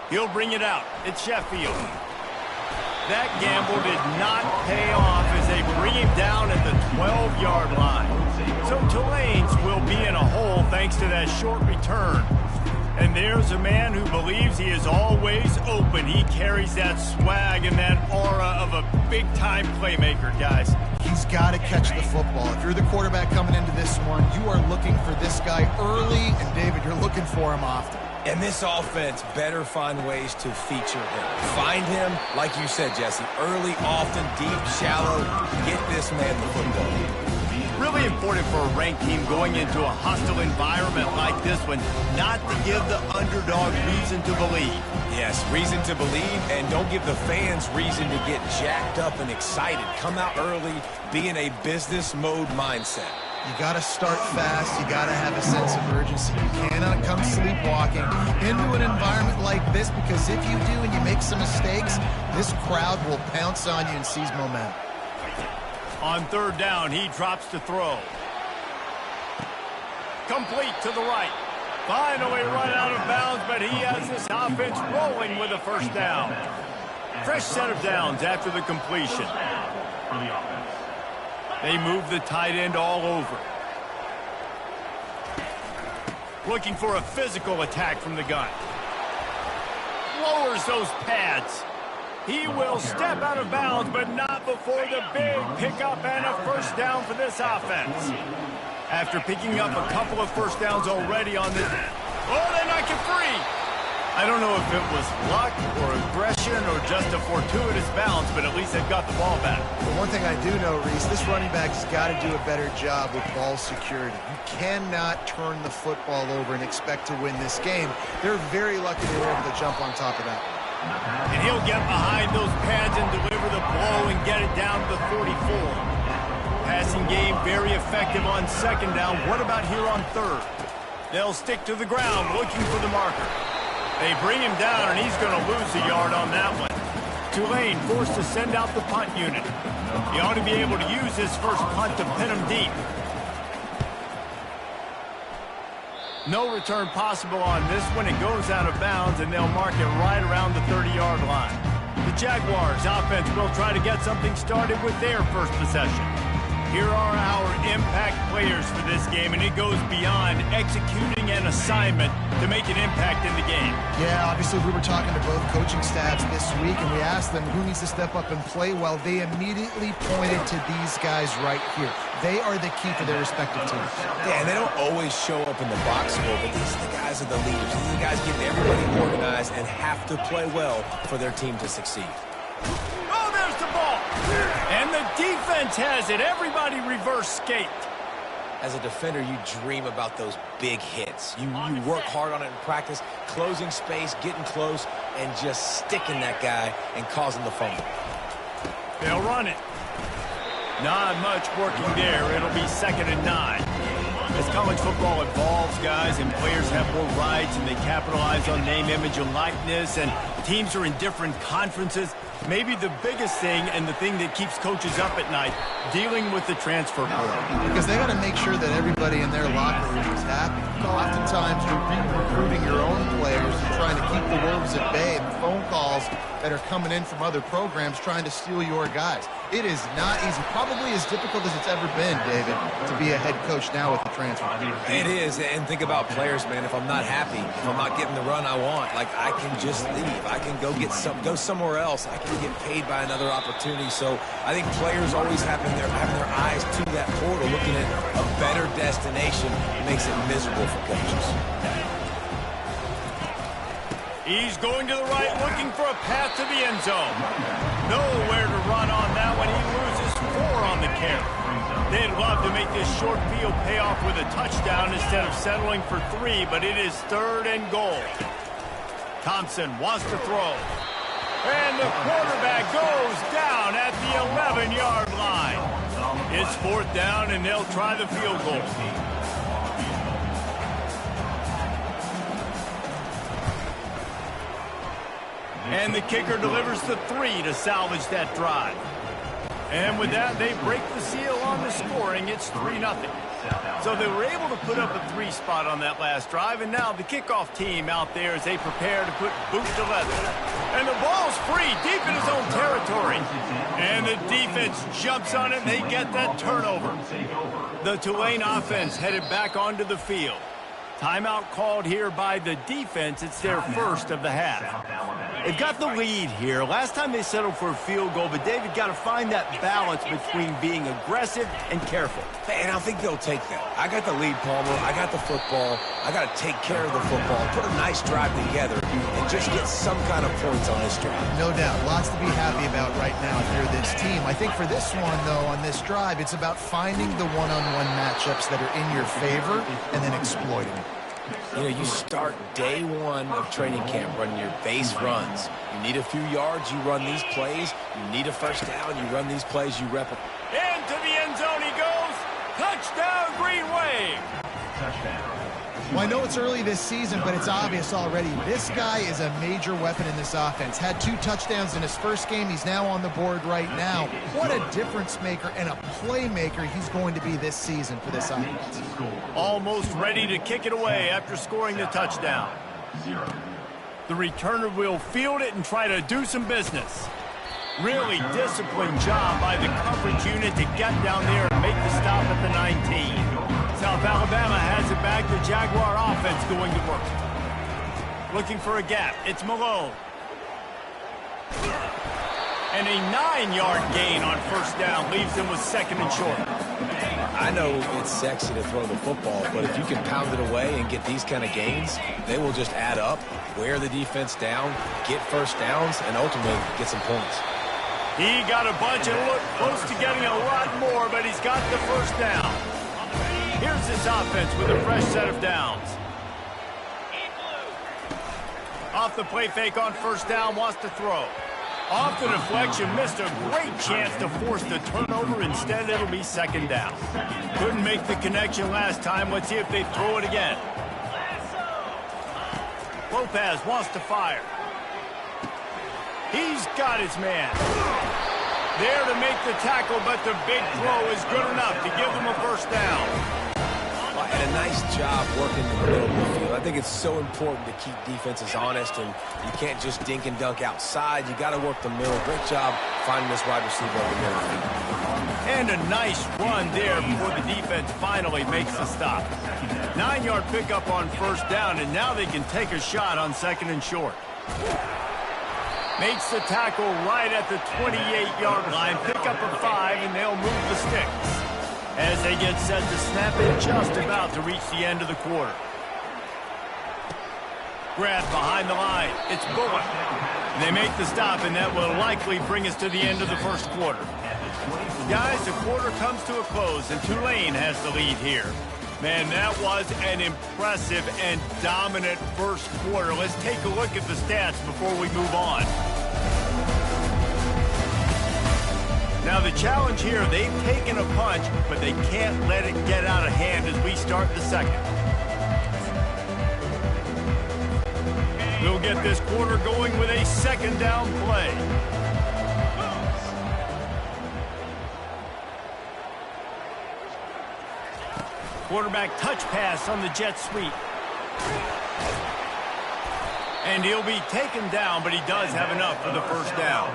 S1: He'll bring it out. It's Sheffield. That gamble did not pay off as they bring him down at the 12-yard line. So Tulane's will be in a hole thanks to that short return. And there's a man who believes he is always open. He carries that swag and that aura of a big-time playmaker, guys.
S2: He's got to catch the football. If you're the quarterback coming into this one, you are looking for this guy early, and David, you're looking for him often.
S3: And this offense better find ways to feature him. Find him, like you said, Jesse, early, often, deep, shallow. Get this man the football.
S1: Really important for a ranked team going into a hostile environment like this one, not to give the underdog reason to believe.
S3: Yes, reason to believe, and don't give the fans reason to get jacked up and excited. Come out early, be in a business mode mindset.
S2: You got to start fast. You got to have a sense of urgency. You cannot come sleepwalking into an environment like this, because if you do and you make some mistakes, this crowd will pounce on you and seize momentum.
S1: On third down, he drops to throw. Complete to the right. Finally run out of bounds, but he has this offense rolling with a first down. Fresh set of downs after the completion. They move the tight end all over. Looking for a physical attack from the gun. Lowers those pads. He will step out of bounds, but not before the big pickup and a first down for this offense. After picking up a couple of first downs already on this... Oh, they knock it free! I don't know if it was luck or aggression or just a fortuitous bounce, but at least they've got the ball back.
S2: But one thing I do know, Reese, this running back's got to do a better job with ball security. You cannot turn the football over and expect to win this game. They're very lucky they were able to jump on top of that.
S1: And he'll get behind those pads and deliver the blow and get it down to the 44. Passing game very effective on second down. What about here on third? They'll stick to the ground looking for the marker. They bring him down, and he's going to lose a yard on that one. Tulane forced to send out the punt unit. He ought to be able to use his first punt to pin him deep. No return possible on this one. It goes out of bounds, and they'll mark it right around the 30-yard line. The Jaguars offense will try to get something started with their first possession. Here are our impact players for this game, and it goes beyond executing an assignment to make an impact in the game.
S2: Yeah, obviously we were talking to both coaching staffs this week, and we asked them who needs to step up and play well. They immediately pointed to these guys right here. They are the key for their respective teams.
S3: Yeah, and they don't always show up in the box score, but these are the guys are the leaders. These are the guys getting everybody organized and have to play well for their team to succeed.
S1: Oh, there's the ball. And the defense has it. Everybody reverse skate.
S3: As a defender, you dream about those big hits. You work hard on it in practice, closing space, getting close, and just sticking that guy and causing the fumble.
S1: They'll run it. Not much working there. It'll be 2nd and 9. As college football evolves, guys, and players have more rights and they capitalize on name, image, and likeness, and teams are in different conferences, maybe the biggest thing and the thing that keeps coaches up at night, dealing with the transfer portal.
S2: Because they got to make sure that everybody in their locker room is happy. Oftentimes, you're recruiting your own players and trying to keep the wolves at bay, and the phone calls that are coming in from other programs trying to steal your guys. It is not easy. Probably as difficult as it's ever been, David, to be a head coach now with the transfer.
S3: It is, and think about players, man. If I'm not happy, if I'm not getting the run I want, like, I can just leave. I can go somewhere else. I can get paid by another opportunity. So I think players always having their eyes to that portal, looking at a better destination, makes it miserable for coaches.
S1: He's going to the right, looking for a path to the end zone. Nowhere to run on that one. He loses 4 on the carry. They'd love to make this short field pay off with a touchdown instead of settling for 3, but it is 3rd and goal. Thompson wants to throw. And the quarterback goes down at the 11-yard line. It's 4th down, and they'll try the field goal. And the kicker delivers the 3 to salvage that drive. And with that, they break the seal on the scoring. It's 3-0. So they were able to put up a 3 spot on that last drive, and now the kickoff team out there as they prepare to put boot to leather. And the ball's free deep in his own territory. And the defense jumps on it, and they get that turnover. The Tulane offense headed back onto the field. Timeout called here by the defense. It's their first of the half. They've got the lead here. Last time they settled for a field goal, but David got to find that balance between being aggressive and careful.
S3: And I think they'll take that. I got the lead, Palmer. I got the football. I got to take care of the football, put a nice drive together, and just get some kind of points on this drive.
S2: No doubt. Lots to be happy about right now if you're this team. I think for this one, though, on this drive, it's about finding the one-on-one matchups that are in your favor and then exploiting it.
S3: You know, you start day 1 of training camp running your base runs. You need a few yards, you run these plays. You need a first down, you run these plays, you rep it.
S1: Into the end zone he goes. Touchdown, Green Wave.
S4: Touchdown.
S2: Well, I know it's early this season, but it's obvious already. This guy is a major weapon in this offense. Had 2 touchdowns in his first game. He's now on the board right now. What a difference maker and a playmaker he's going to be this season for this offense.
S1: Almost ready to kick it away after scoring the touchdown. The returner will field it and try to do some business. Really disciplined job by the coverage unit to get down there and make the stop at the 19. South Alabama has it back. The Jaguar offense going to work. Looking for a gap. It's Malone. And a 9-yard gain on first down leaves them with 2nd and short.
S3: I know it's sexy to throw the football, but if you can pound it away and get these kind of gains, they will just add up, wear the defense down, get first downs, and ultimately get some points.
S1: He got a bunch and looked close to getting a lot more, but he's got the first down. Here's this offense with a fresh set of downs. Off the play fake on first down, wants to throw. Off the deflection, missed a great chance to force the turnover. Instead, it'll be 2nd down. Couldn't make the connection last time. Let's see if they throw it again. Lopez wants to fire. He's got his man. There to make the tackle, but the big throw is good enough to give them a first down.
S3: And a nice job working in the middle of the field. I think it's so important to keep defenses honest, and you can't just dink and dunk outside. You got to work the middle. Great job finding this wide receiver over the middle of the field.
S1: And a nice run there before the defense finally makes the stop. 9-yard pickup on first down, and now they can take a shot on 2nd and short. Makes the tackle right at the 28-yard line. Pick up a 5, and they'll move the sticks as they get set to snap it just about to reach the end of the quarter. Grab behind the line. It's Bullock. They make the stop, and that will likely bring us to the end of the first quarter. Guys, the quarter comes to a close, and Tulane has the lead here. Man, that was an impressive and dominant first quarter. Let's take a look at the stats before we move on. Now, the challenge here, they've taken a punch, but they can't let it get out of hand as we start the second. We'll get this quarter going with a 2nd down play. Quarterback touch pass on the jet sweep. And he'll be taken down, but he does have enough for the first down.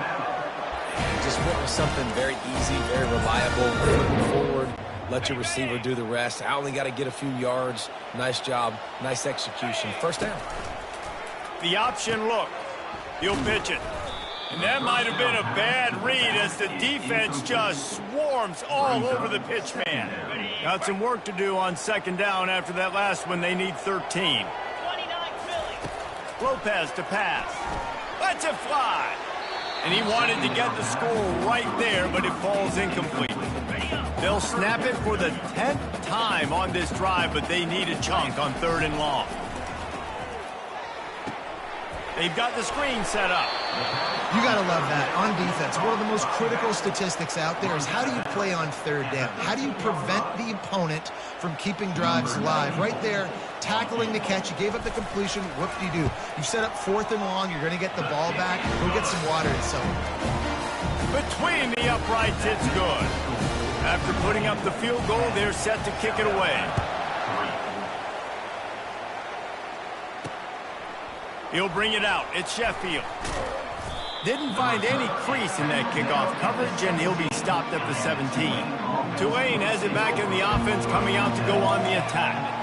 S3: Just went with something very easy, very reliable, moving forward. Let your receiver do the rest. I only got to get a few yards. Nice job, nice execution. First down.
S1: The option look. He'll pitch it. And that might have been a bad read as the defense just swarms all over the pitch man. Got some work to do on 2nd down after that last one. They need 13. Lopez to pass. Lets it fly. And he wanted to get the score right there, but it falls incomplete. They'll snap it for the 10th time on this drive, but they need a chunk on 3rd and long. They've got the screen set up.
S2: You got to love that. On defense, one of the most critical statistics out there is how do you play on 3rd down? How do you prevent the opponent from keeping drives alive? Right there, tackling the catch. You gave up the completion. What do? You set up 4th and long. You're going to get the ball back. Go get some water and so on.
S1: Between the uprights, it's good. After putting up the field goal, they're set to kick it away. He'll bring it out. It's Sheffield. Didn't find any crease in that kickoff coverage, and he'll be stopped at the 17. Tulane has it back in the offense, coming out to go on the attack.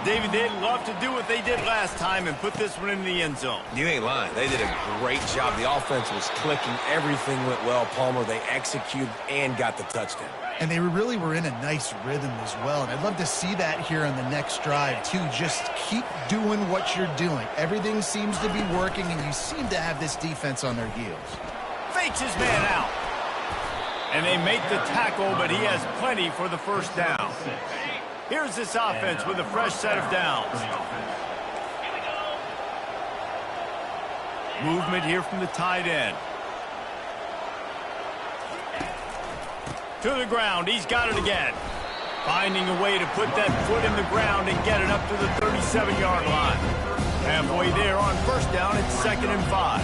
S1: David, they'd love to do what they did last time and put this one in the end zone.
S3: You ain't lying. They did a great job. The offense was clicking. Everything went well. Palmer, they executed and got the touchdown.
S2: And they really were in a nice rhythm as well. And I'd love to see that here on the next drive, too. Just keep doing what you're doing. Everything seems to be working, and you seem to have this defense on their heels.
S1: Fakes his man out. And they make the tackle, but he has plenty for the first down. Here's this offense with a fresh set of downs. Movement here from the tight end. To the ground. He's got it again. Finding a way to put that foot in the ground and get it up to the 37-yard line. Halfway there on first down, it's 2nd and 5.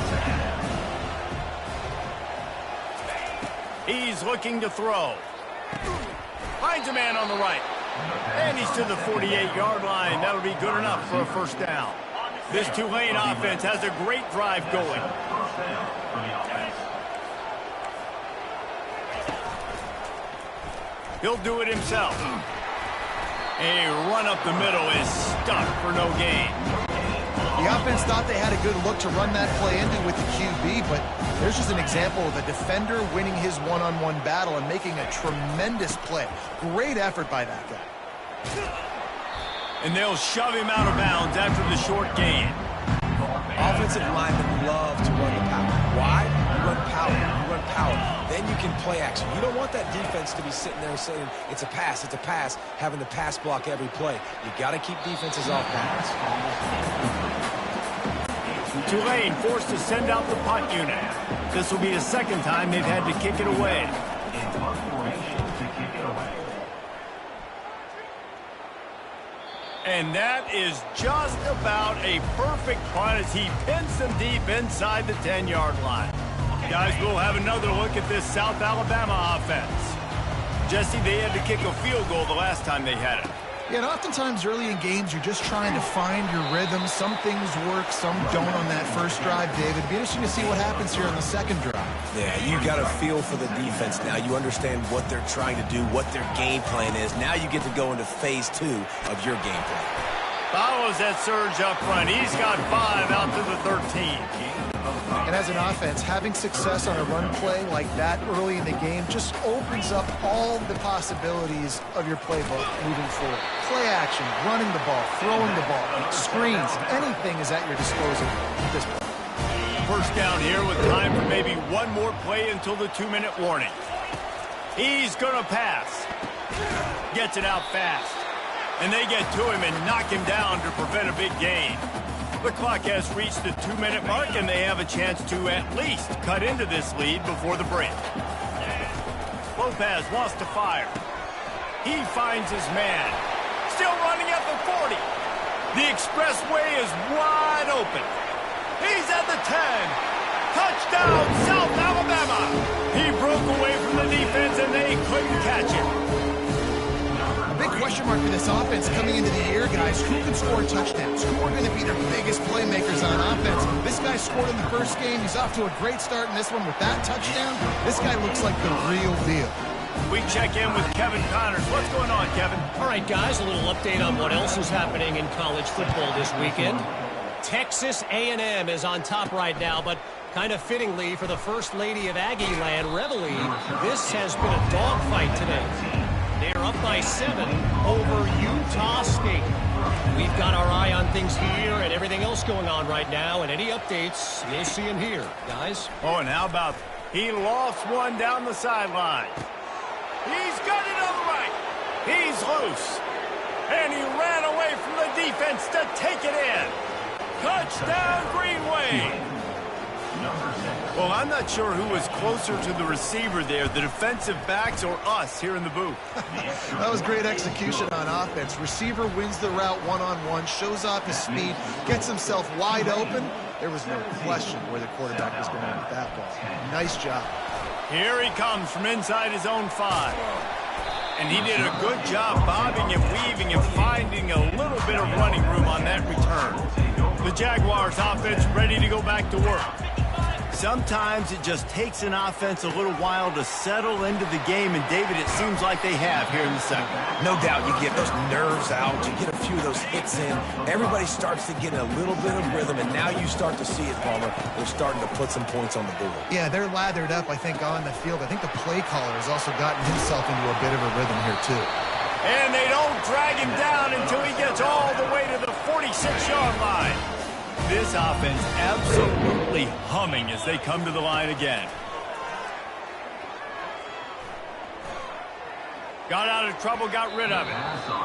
S1: He's looking to throw. Finds a man on the right. And he's to the 48-yard line. That'll be good enough for a first down. This Tulane offense has a great drive going. He'll do it himself. A run up the middle is stuck for no gain.
S2: The offense thought they had a good look to run that play into with the QB, but there's just an example of a defender winning his one-on-one battle and making a tremendous play. Great effort by that guy.
S1: And they'll shove him out of bounds after the short gain.
S3: Offensive linemen love to run the power. Why? You run power. You run power. Then you can play action. You don't want that defense to be sitting there saying, it's a pass, having to pass block every play. You got to keep defenses off balance.
S1: Tulane forced to send out the punt unit. This will be the second time they've had to kick it away. And that is just about a perfect punt as he pins them deep inside the 10-yard line. Guys, we'll have another look at this South Alabama offense. Jesse, they had to kick a field goal the last time they had it.
S2: Yeah, and oftentimes early in games, you're just trying to find your rhythm. Some things work, some don't on that first drive, David. It'd be interesting to see what happens here on the second drive.
S3: Yeah, you got a feel for the defense now. You understand what they're trying to do, what their game plan is. Now you get to go into phase 2 of your game plan.
S1: Follows that surge up front. He's got 5 out to the 13.
S2: And as an offense, having success on a run play like that early in the game just opens up all the possibilities of your playbook moving forward. Play action, running the ball, throwing the ball, screens, anything is at your disposal at this point.
S1: First down here with time for maybe one more play until the 2-minute warning. He's going to pass. Gets it out fast. And they get to him and knock him down to prevent a big gain. The clock has reached the 2-minute mark, and they have a chance to at least cut into this lead before the break. Lopez wants to fire. He finds his man. Still running at the 40. The expressway is wide open. He's at the 10. Touchdown, South Alabama. He broke away from the defense, and they couldn't catch him.
S2: Big question mark for this offense coming into the year, guys. Who can score touchdowns? Who are going to be their biggest playmakers on offense? This guy scored in the first game. He's off to a great start in this one with that touchdown. This guy looks like the real deal.
S1: We check in with Kevin Connors. What's going on, Kevin?
S5: All right, guys, a little update on what else is happening in college football this weekend. Texas A&M is on top right now, but kind of fittingly for the First Lady of Aggie Land, Reveille, this has been a dogfight today. They're up by 7 over Utah State. We've got our eye on things here and everything else going on right now, and any updates, you'll see them here, guys.
S1: Oh, and how about he lost one down the sideline. He's got it on the right. He's loose. And he ran away from the defense to take it in. Touchdown, Greenway. Well, I'm not sure who was closer to the receiver there, the defensive backs or us here in the booth.
S2: That was great execution on offense. Receiver wins the route one-on-one, shows off his speed, gets himself wide open. There was no question where the quarterback was going with that ball. Nice job.
S1: Here he comes from inside his own 5. And he did a good job bobbing and weaving and finding a little bit of running room on that return. The Jaguars offense ready to go back to work. Sometimes it just takes an offense a little while to settle into the game, and David, it seems like they have here in the second.
S3: No doubt you get those nerves out, you get a few of those hits in, everybody starts to get a little bit of rhythm, and now you start to see it, Palmer. They're starting to put some points on the board.
S2: Yeah, they're lathered up, I think, on the field. I think the play caller has also gotten himself into a bit of a rhythm here, too.
S1: And they don't drag him down until he gets all the way to the 46-yard line. This offense absolutely humming as they come to the line again. Got out of trouble, got rid of it.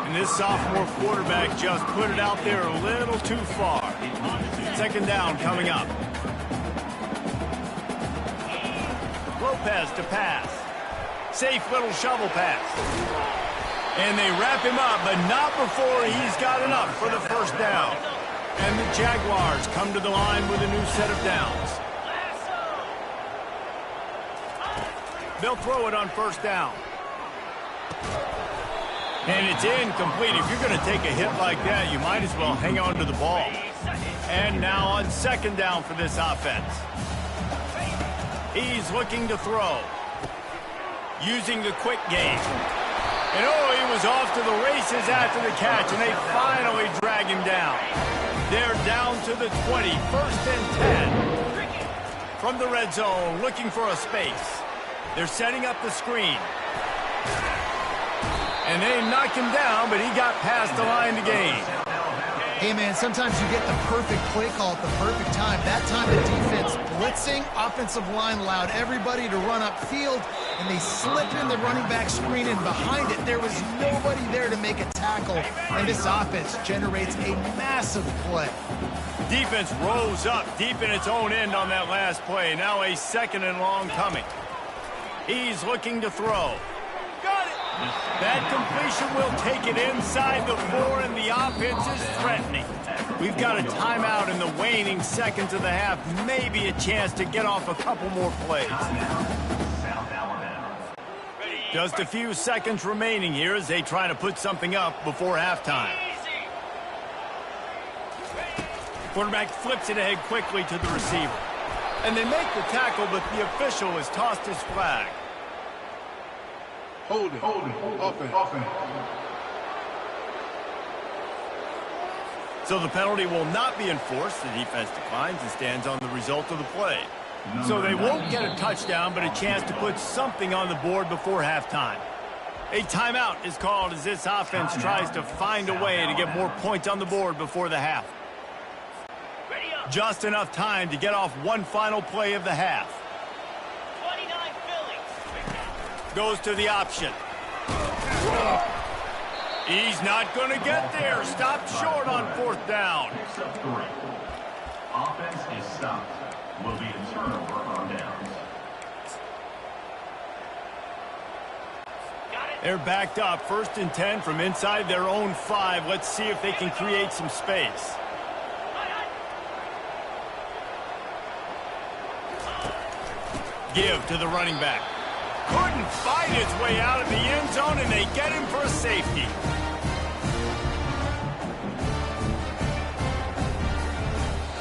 S1: And this sophomore quarterback just put it out there a little too far. Second down coming up. Lopez to pass. Safe little shovel pass. And they wrap him up, but not before he's got enough for the first down. And the Jaguars come to the line with a new set of downs. They'll throw it on first down. And it's incomplete. If you're going to take a hit like that, you might as well hang on to the ball. And now on second down for this offense. He's looking to throw. Using the quick game. And oh, he was off to the races after the catch, and they finally drag him down. They're down to the 20, first and 10. From the red zone, looking for a space. They're setting up the screen. And they knocked him down, but he got past the line to gain.
S2: Hey, man, sometimes you get the perfect play call at the perfect time. That time the defense blitzing, offensive line allowed everybody to run upfield, and they slip in the running back screen, and behind it, there was nobody there to make a tackle, and this offense generates a massive play.
S1: Defense rose up deep in its own end on that last play. Now a second and long coming. He's looking to throw. Got it! That completion will take it inside the 4, and the offense is threatening. We've got a timeout in the waning seconds of the half. Maybe a chance to get off a couple more plays. Just a few seconds remaining here as they try to put something up before halftime. Quarterback flips it ahead quickly to the receiver. And they make the tackle, but the official has tossed his flag.
S6: Hold it. Offense.
S1: So the penalty will not be enforced. The defense declines and stands on the result of the play. So they won't get a touchdown, but a chance to put something on the board before halftime. A timeout is called as this offense tries to find a way to get more points on the board before the half. Just enough time to get off one final play of the half. Goes to the option. He's not going to get there. Stopped short on fourth down.
S4: Offense is stopped. Will be a turnover on downs.
S1: They're backed up. First and 10 from inside their own 5. Let's see if they can create some space. Give to the running back. Couldn't fight his way out of the end zone, and they get him for a safety.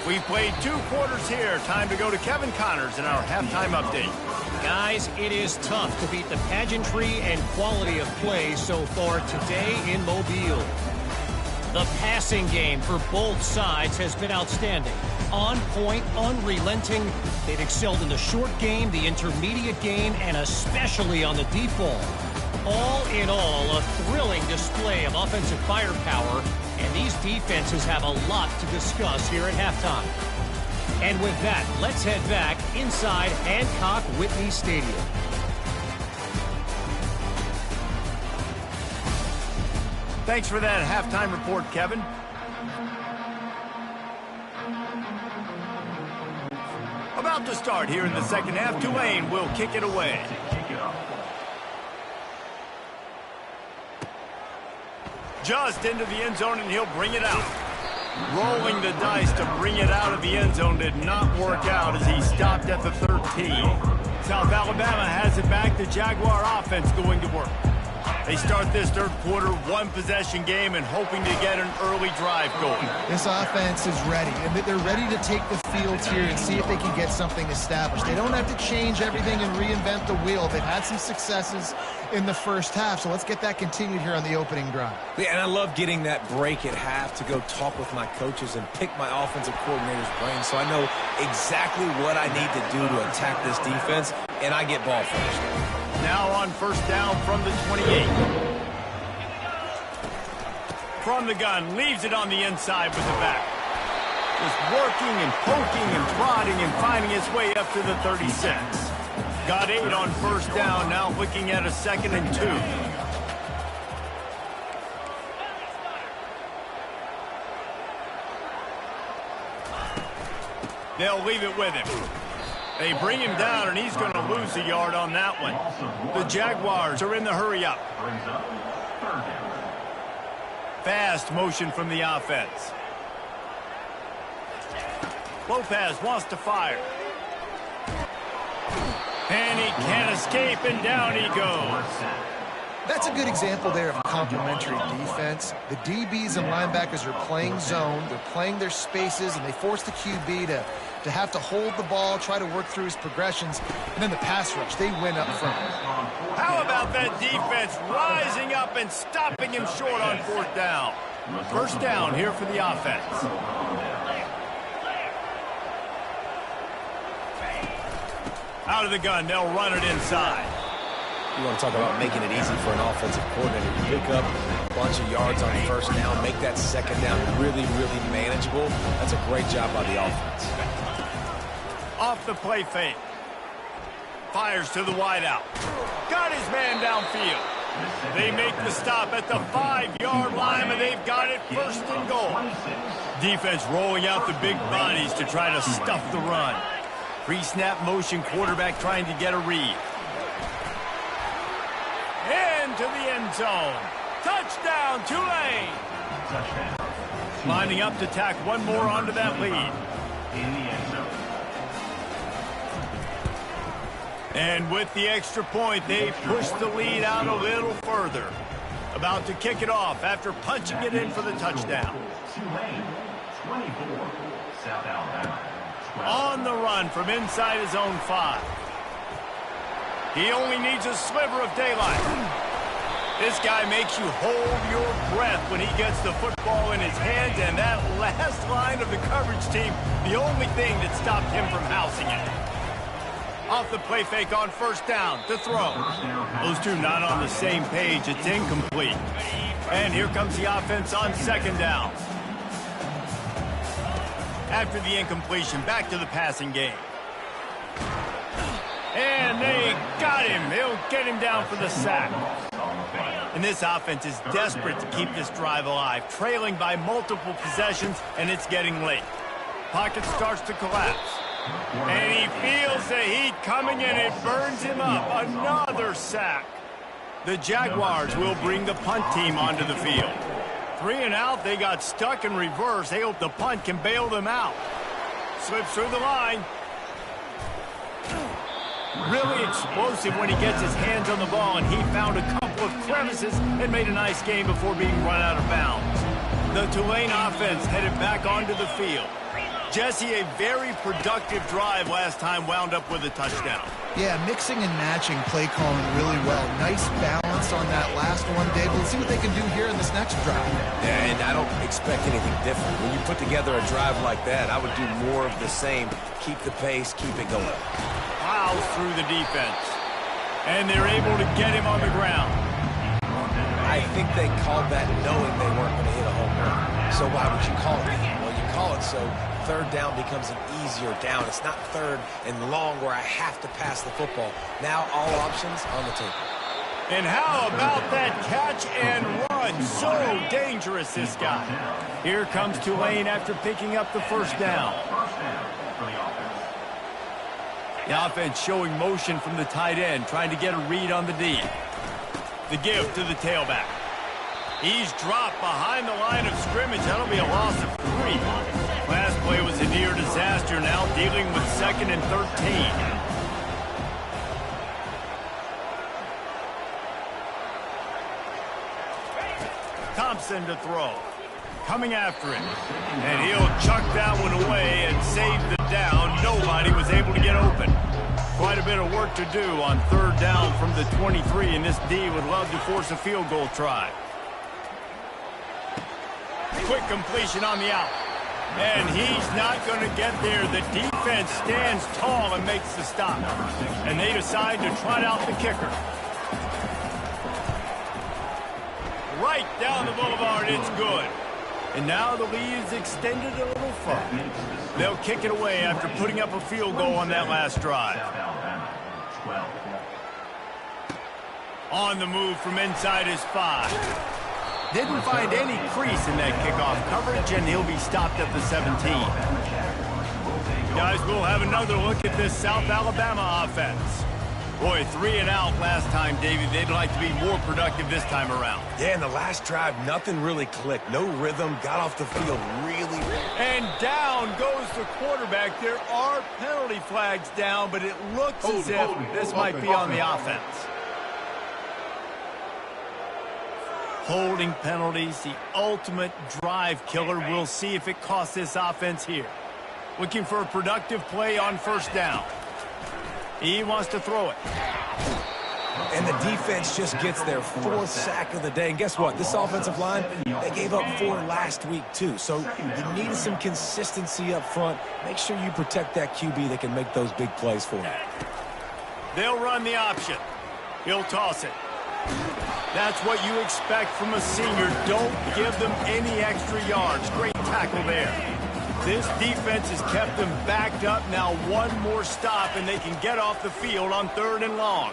S1: We played 2 quarters here. Time to go to Kevin Connors in our halftime update.
S5: Guys, it is tough to beat the pageantry and quality of play so far today in Mobile. The passing game for both sides has been outstanding. On point, unrelenting. They've excelled in the short game, the intermediate game, and especially on the deep ball. All in all, a thrilling display of offensive firepower, and these defenses have a lot to discuss here at halftime. And with that, let's head back inside Hancock-Whitney Stadium.
S1: Thanks for that halftime report, Kevin. About to start here in the second half. Tulane will kick it away. Just into the end zone, and he'll bring it out. Rolling the dice to bring it out of the end zone did not work out as he stopped at the 13. South Alabama has it back. The Jaguar offense going to work. They start this third quarter one-possession game and hoping to get an early drive going.
S2: This offense is ready, and they're ready to take the field here and see if they can get something established. They don't have to change everything and reinvent the wheel. They've had some successes in the first half, so let's get that continued here on the opening drive.
S3: Yeah, and I love getting that break at half to go talk with my coaches and pick my offensive coordinator's brain so I know exactly what I need to do to attack this defense, and I get ball first.
S1: Now on first down from the 28. From the gun, leaves it on the inside with the back. Just working and poking and prodding and finding his way up to the 36. Got 8 on first down, now looking at a 2nd and 2. They'll leave it with him. They bring him down, and he's going to lose a yard on that one. The Jaguars are in the hurry-up. Fast motion from the offense. Lopez wants to fire. And he can't escape, and down he goes.
S2: That's a good example there of complementary defense. The DBs and linebackers are playing zone. They're playing their spaces, and they force the QB to have to hold the ball, try to work through his progressions, and then the pass rush, they win up front.
S1: How about that defense rising up and stopping him short on fourth down? First down here for the offense. Out of the gun, they'll run it inside.
S3: You want to talk about making it easy for an offensive coordinator to pick up a bunch of yards on first down, make that second down really, really manageable. That's a great job by the offense.
S1: Off the play fake. Fires to the wideout. Got his man downfield. They make the stop at the 5-yard line, and they've got it first and goal. Defense rolling out the big bodies to try to stuff the run. Pre-snap motion, quarterback trying to get a read. Into the end zone. Touchdown, Tulane. Lining up to tack one more onto that lead. And with the extra point, they push the lead out a little further. About to kick it off after punching it in for the touchdown. On the run from inside his own 5. He only needs a sliver of daylight. This guy makes you hold your breath when he gets the football in his hands, and that last line of the coverage team, the only thing that stopped him from housing it. Off the play fake on first down to throw. Those two not on the same page. It's incomplete. And here comes the offense on second down. After the incompletion, back to the passing game. And they got him. They'll get him down for the sack. And this offense is desperate to keep this drive alive, trailing by multiple possessions, and it's getting late. Pocket starts to collapse. And he feels the heat coming, and it burns him up. Another sack. The Jaguars will bring the punt team onto the field. 3 and out, they got stuck in reverse. They hope the punt can bail them out. Slips through the line. Really explosive when he gets his hands on the ball, and he found a couple of crevices and made a nice game before being run out of bounds. The Tulane offense headed back onto the field. Jesse, a very productive drive last time, wound up with a touchdown.
S2: Yeah, mixing and matching play calling really well. Nice balance on that last one, Dave. Let's see what they can do here in this next drive.
S3: Yeah, and I don't expect anything different. When you put together a drive like that, I would do more of the same. Keep the pace, keep it going.
S1: Plows through the defense. And they're able to get him on the ground.
S3: I think they called that knowing they weren't going to hit a home run. So why would you call it? Well, you call it so third down becomes an easier down. It's not third and long where I have to pass the football. Now all options on the table.
S1: And how about that catch and run? So dangerous, this guy. Here comes Tulane after picking up the first down. The offense showing motion from the tight end, trying to get a read on the D. The give to the tailback. He's dropped behind the line of scrimmage. That'll be a loss of 3. Last play was a near disaster, now dealing with 2nd and 13. Thompson to throw. Coming after it. And he'll chuck that one away and save the down. Nobody was able to get open. Quite a bit of work to do on third down from the 23, and this D would love to force a field goal try. Quick completion on the out. And he's not going to get there. The defense stands tall and makes the stop. And they decide to trot out the kicker. Right down the boulevard, it's good. And now the lead is extended a little further. They'll kick it away after putting up a field goal on that last drive. On the move from inside his 5. Didn't find any crease in that kickoff coverage, and he'll be stopped at the 17. Guys, we'll have another look at this South Alabama offense. Boy, 3 and out last time, Davey. They'd like to be more productive this time around.
S3: Yeah, in the last drive, nothing really clicked. No rhythm, got off the field really.
S1: And down goes the quarterback. There are penalty flags down, but it looks as if this might be on the offense. Holding penalties, the ultimate drive killer. We'll see if it costs this offense here. Looking for a productive play on first down. He wants to throw it.
S3: And the defense just gets their 4th sack of the day. And guess what? This offensive line, they gave up 4 last week too. So you needed some consistency up front. Make sure you protect that QB that can make those big plays for you.
S1: They'll run the option. He'll toss it. That's what you expect from a senior. Don't give them any extra yards. Great tackle there. This defense has kept them backed up. Now one more stop, and they can get off the field on 3rd and long.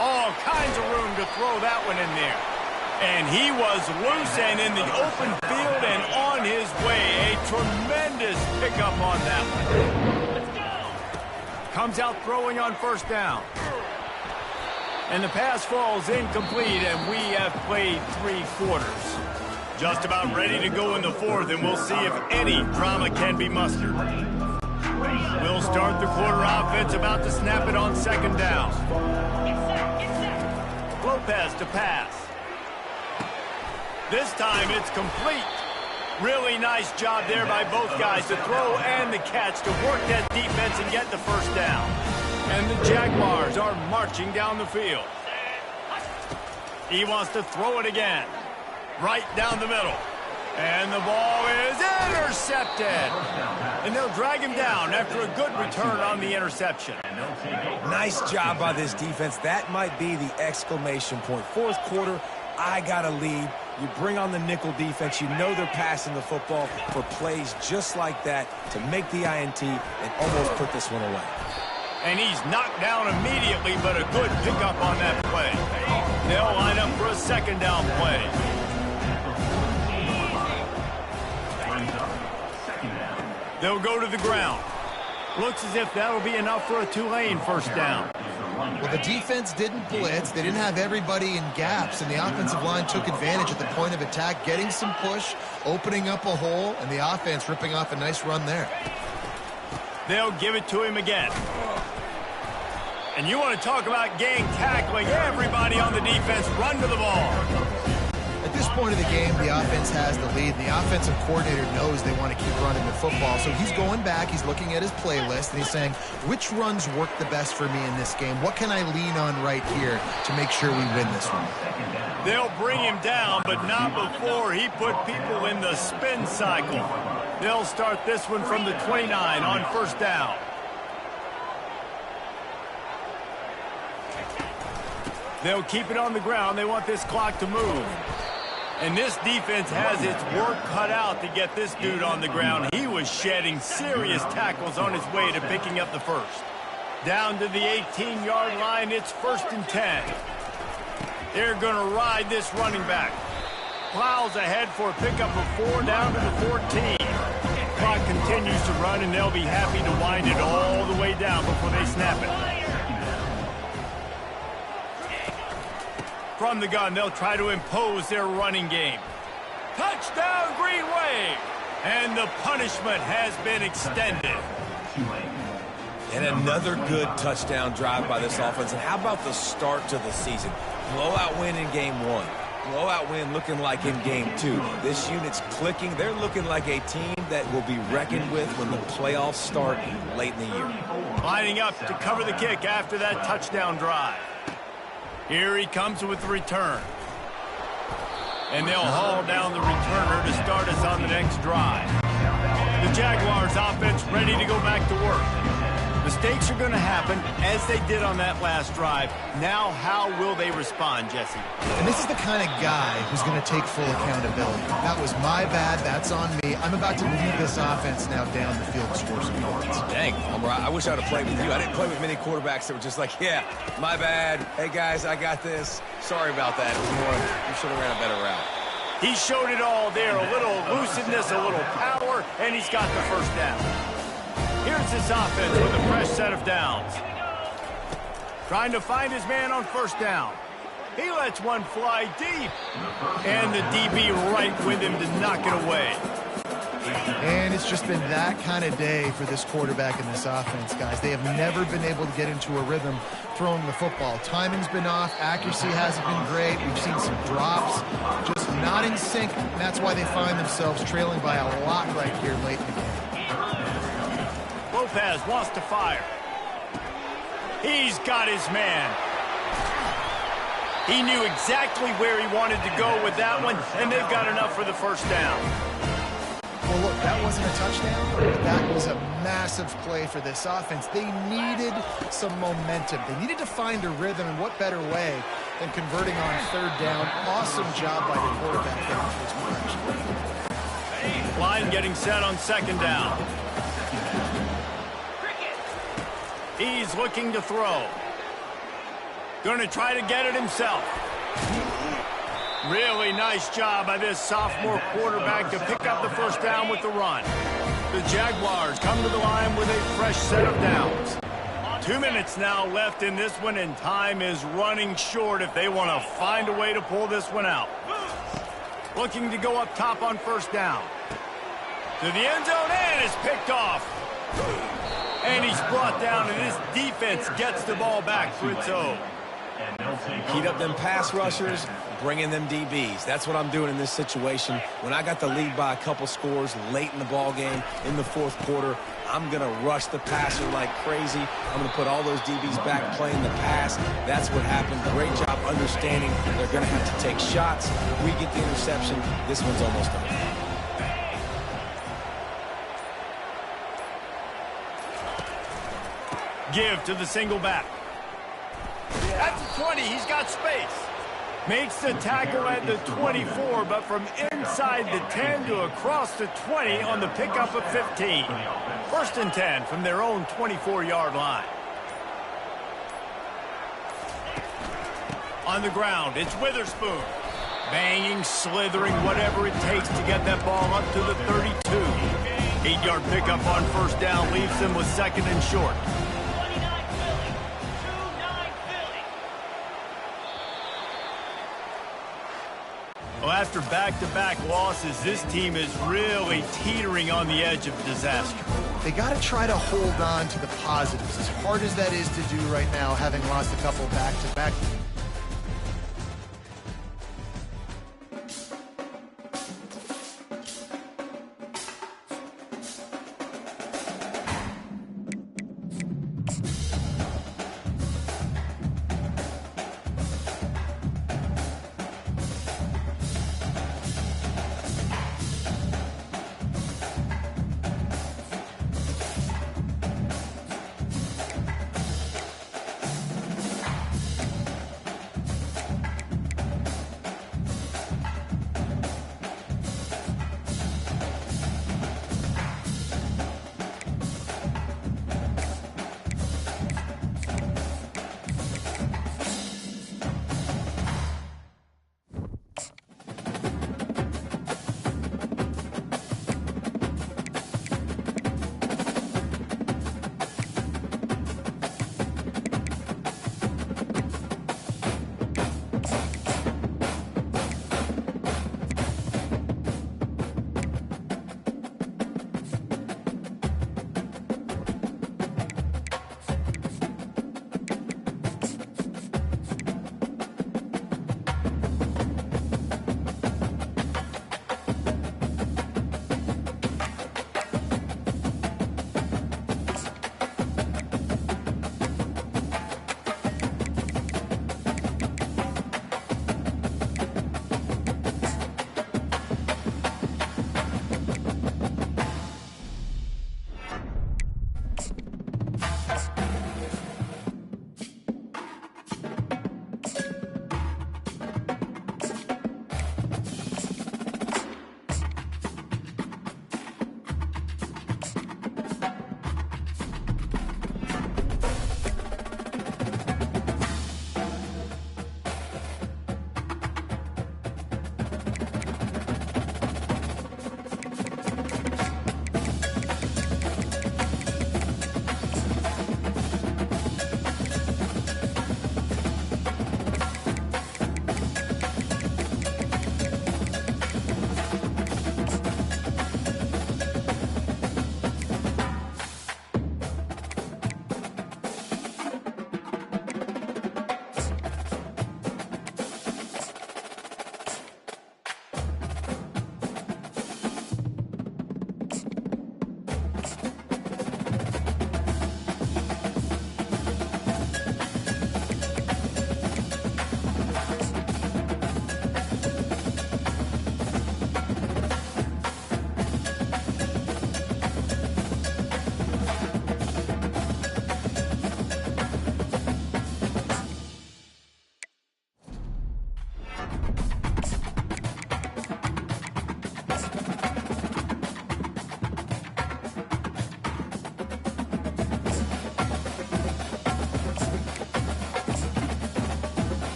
S1: All kinds of room to throw that one in there. And he was loose and in the open field and on his way. A tremendous pickup on that one. Comes out throwing on first down. And the pass falls incomplete, and we have played 3 quarters. Just about ready to go in the 4th, and we'll see if any drama can be mustered. We'll start the quarter offense, about to snap it on 2nd down. Lopez to pass. This time it's complete. Really nice job there by both guys to throw and the catch to work that defense and get the first down. And the Jaguars are marching down the field. He wants to throw it again. Right down the middle. And the ball is intercepted. And they'll drag him down after a good return on the interception.
S3: Nice job by this defense. That might be the exclamation point. 4th quarter, I got a lead. You bring on the nickel defense. You know they're passing the football for plays just like that to make the INT and almost put this one away.
S1: And he's knocked down immediately, but a good pickup on that play. They'll line up for a 2nd down play. They'll go to the ground. Looks as if that'll be enough for a Tulane first down.
S2: Well, the defense didn't blitz. They didn't have everybody in gaps, and the offensive line took advantage at the point of attack, getting some push, opening up a hole, and the offense ripping off a nice run there.
S1: They'll give it to him again. And you want to talk about gang tackling. Everybody on the defense run to the ball.
S2: At this point of the game, the offense has the lead. The offensive coordinator knows they want to keep running the football. So he's going back, he's looking at his playlist, and he's saying, which runs work the best for me in this game? What can I lean on right here to make sure we win this one?
S1: They'll bring him down, but not before he put people in the spin cycle. They'll start this one from the 29 on first down. They'll keep it on the ground. They want this clock to move. And this defense has its work cut out to get this dude on the ground. He was shedding serious tackles on his way to picking up the first. Down to the 18-yard line, it's 1st and 10. They're going to ride this running back. Plows ahead for a pickup of 4 down to the 14. Clock continues to run, and they'll be happy to wind it all the way down before they snap it. From the gun, they'll try to impose their running game. Touchdown, Green Wave! And the punishment has been extended.
S3: And another good touchdown drive by this offense. And how about the start to the season? Blowout win in game 1. Blowout win looking like in game 2. This unit's clicking. They're looking like a team that will be reckoned with when the playoffs start late in the year.
S1: Lining up to cover the kick after that touchdown drive. Here he comes with the return. And they'll haul down the returner to start us on the next drive. The Jaguars offense ready to go back to work. Mistakes are going to happen, as they did on that last drive. Now, how will they respond, Jesse?
S2: And this is the kind of guy who's going to take full accountability. That was my bad. That's on me. I'm about to lead this offense now down the field to score some points.
S3: Dang, Homer, I wish I would have played with you. I didn't play with many quarterbacks that were just like, yeah, my bad. Hey, guys, I got this. Sorry about that. It was more, you should have ran a better route.
S1: He showed it all there. A little elusiveness, a little power, and he's got the first down. Here's this offense with a fresh set of downs. Trying to find his man on first down. He lets one fly deep. And the DB right with him to knock it away.
S2: And it's just been that kind of day for this quarterback in this offense, guys. They have never been able to get into a rhythm throwing the football. Timing's been off. Accuracy hasn't been great. We've seen some drops. Just not in sync. And that's why they find themselves trailing by a lot right here late in the game.
S1: Lopez wants to fire. He's got his man. He knew exactly where he wanted to go with that one, and they've got enough for the first down.
S2: Well, look, that wasn't a touchdown, but that was a massive play for this offense. They needed some momentum. They needed to find a rhythm, and what better way than converting on third down. Awesome job by the quarterback getting to his direction.
S1: Line getting set on second down. He's looking to throw. Going to try to get it himself. Really nice job by this sophomore quarterback to pick up the first down with the run. The Jaguars come to the line with a fresh set of downs. 2 minutes now left in this one, and time is running short if they want to find a way to pull this one out. Looking to go up top on first down. To the end zone, and is picked off. And he's brought down, and this defense gets the ball back for its own.
S3: Heat up them pass rushers, bring in them DBs. That's what I'm doing in this situation. When I got the lead by a couple scores late in the ball game, in the fourth quarter, I'm going to rush the passer like crazy. I'm going to put all those DBs back playing the pass. That's what happened. Great job understanding they're going to have to take shots. We get the interception. This one's almost done.
S1: Give to the single back. At the 20, he's got space. Makes the tackle at the 24, but from inside the 10 to across the 20 on the pickup of 15. 1st and 10 from their own 24-yard line. On the ground, it's Witherspoon. Banging, slithering, whatever it takes to get that ball up to the 32. 8-yard pickup on first down leaves them with 2nd and short. Well, after back-to-back losses, this team is really teetering on the edge of disaster.
S2: They got to try to hold on to the positives, as hard as that is to do right now, having lost a couple back-to-back.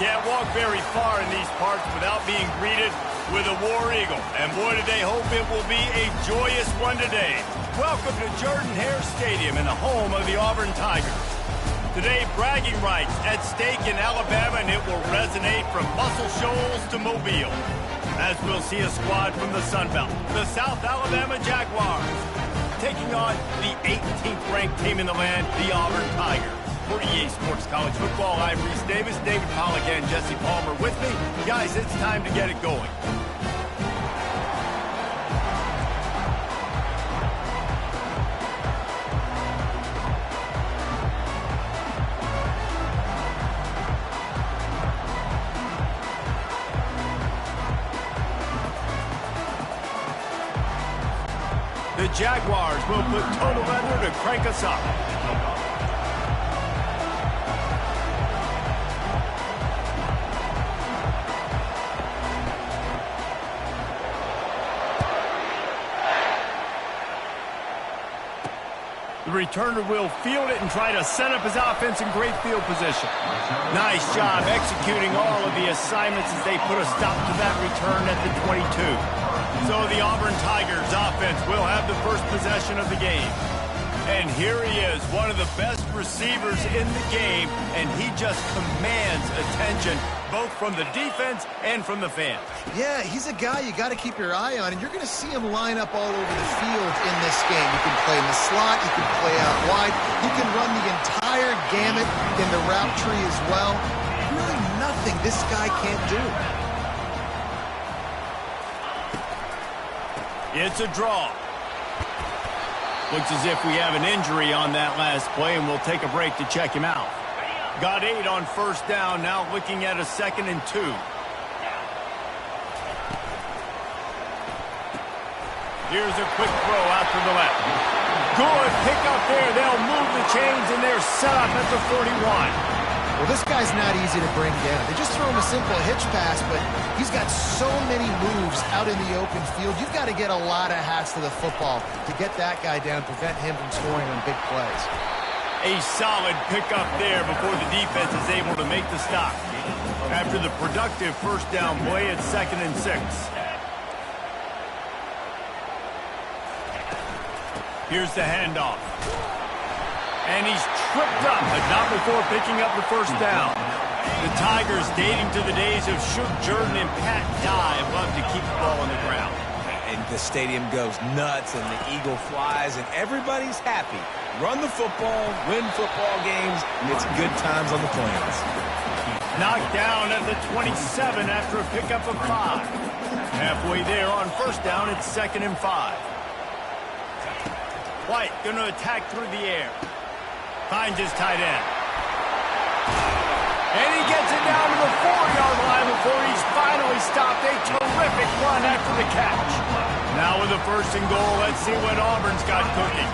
S1: can't walk very far in these parts without being greeted with a War Eagle. And boy, do they hope it will be a joyous one today. Welcome to Jordan-Hare Stadium in the home of the Auburn Tigers. Today, bragging rights at stake in Alabama, and it will resonate from Muscle Shoals to Mobile, as we'll see a squad from the Sun Belt, the South Alabama Jaguars, taking on the 18th ranked team in the land, the Auburn Tigers. For EA Sports College Football, I'm Reese Davis, David Pollack, and Jesse Palmer with me. Guys, it's time to get it going. The Jaguars will put total weather to crank us up. The returner will field it and try to set up his offense in great field position. Nice job executing all of the assignments as they put a stop to that return at the 22. So the Auburn Tigers offense will have the first possession of the game. And here he is, one of the best receivers in the game, and he just commands attention both from the defense and from the fans.
S2: Yeah, he's a guy you got to keep your eye on, and you're going to see him line up all over the field in this game. He can play in the slot, he can play out wide, he can run the entire gamut in the route tree as well. Really nothing this guy can't do.
S1: It's a draw. Looks as if we have an injury on that last play, and we'll take a break to check him out. Got 8 on first down, now looking at a 2nd and 2. Here's a quick throw out to the left. Good pick up there. They'll move the chains, and they're set up at the 41.
S2: Well, this guy's not easy to bring down. They just throw him a simple hitch pass, but he's got so many moves out in the open field. You've got to get a lot of hats to the football to get that guy down, prevent him from scoring on big plays.
S1: A solid pickup there before the defense is able to make the stop. After the productive first down play, it's 2nd and 6. Here's the handoff. And he's tripped up, but not before picking up the first down. The Tigers, dating to the days of Shook Jordan and Pat Dye, love to keep the ball on the ground.
S3: And the stadium goes nuts, and the eagle flies, and everybody's happy. Run the football, win football games, and it's good times on the Plains.
S1: Knocked down at the 27 after a pickup of 5. Halfway there on first down, it's 2nd and 5. White going to attack through the air. Finds his tight end. And he gets it down to the 4-yard line before he's finally stopped. A terrific run after the catch. Now with a 1st and goal, let's see what Auburn's got cooking.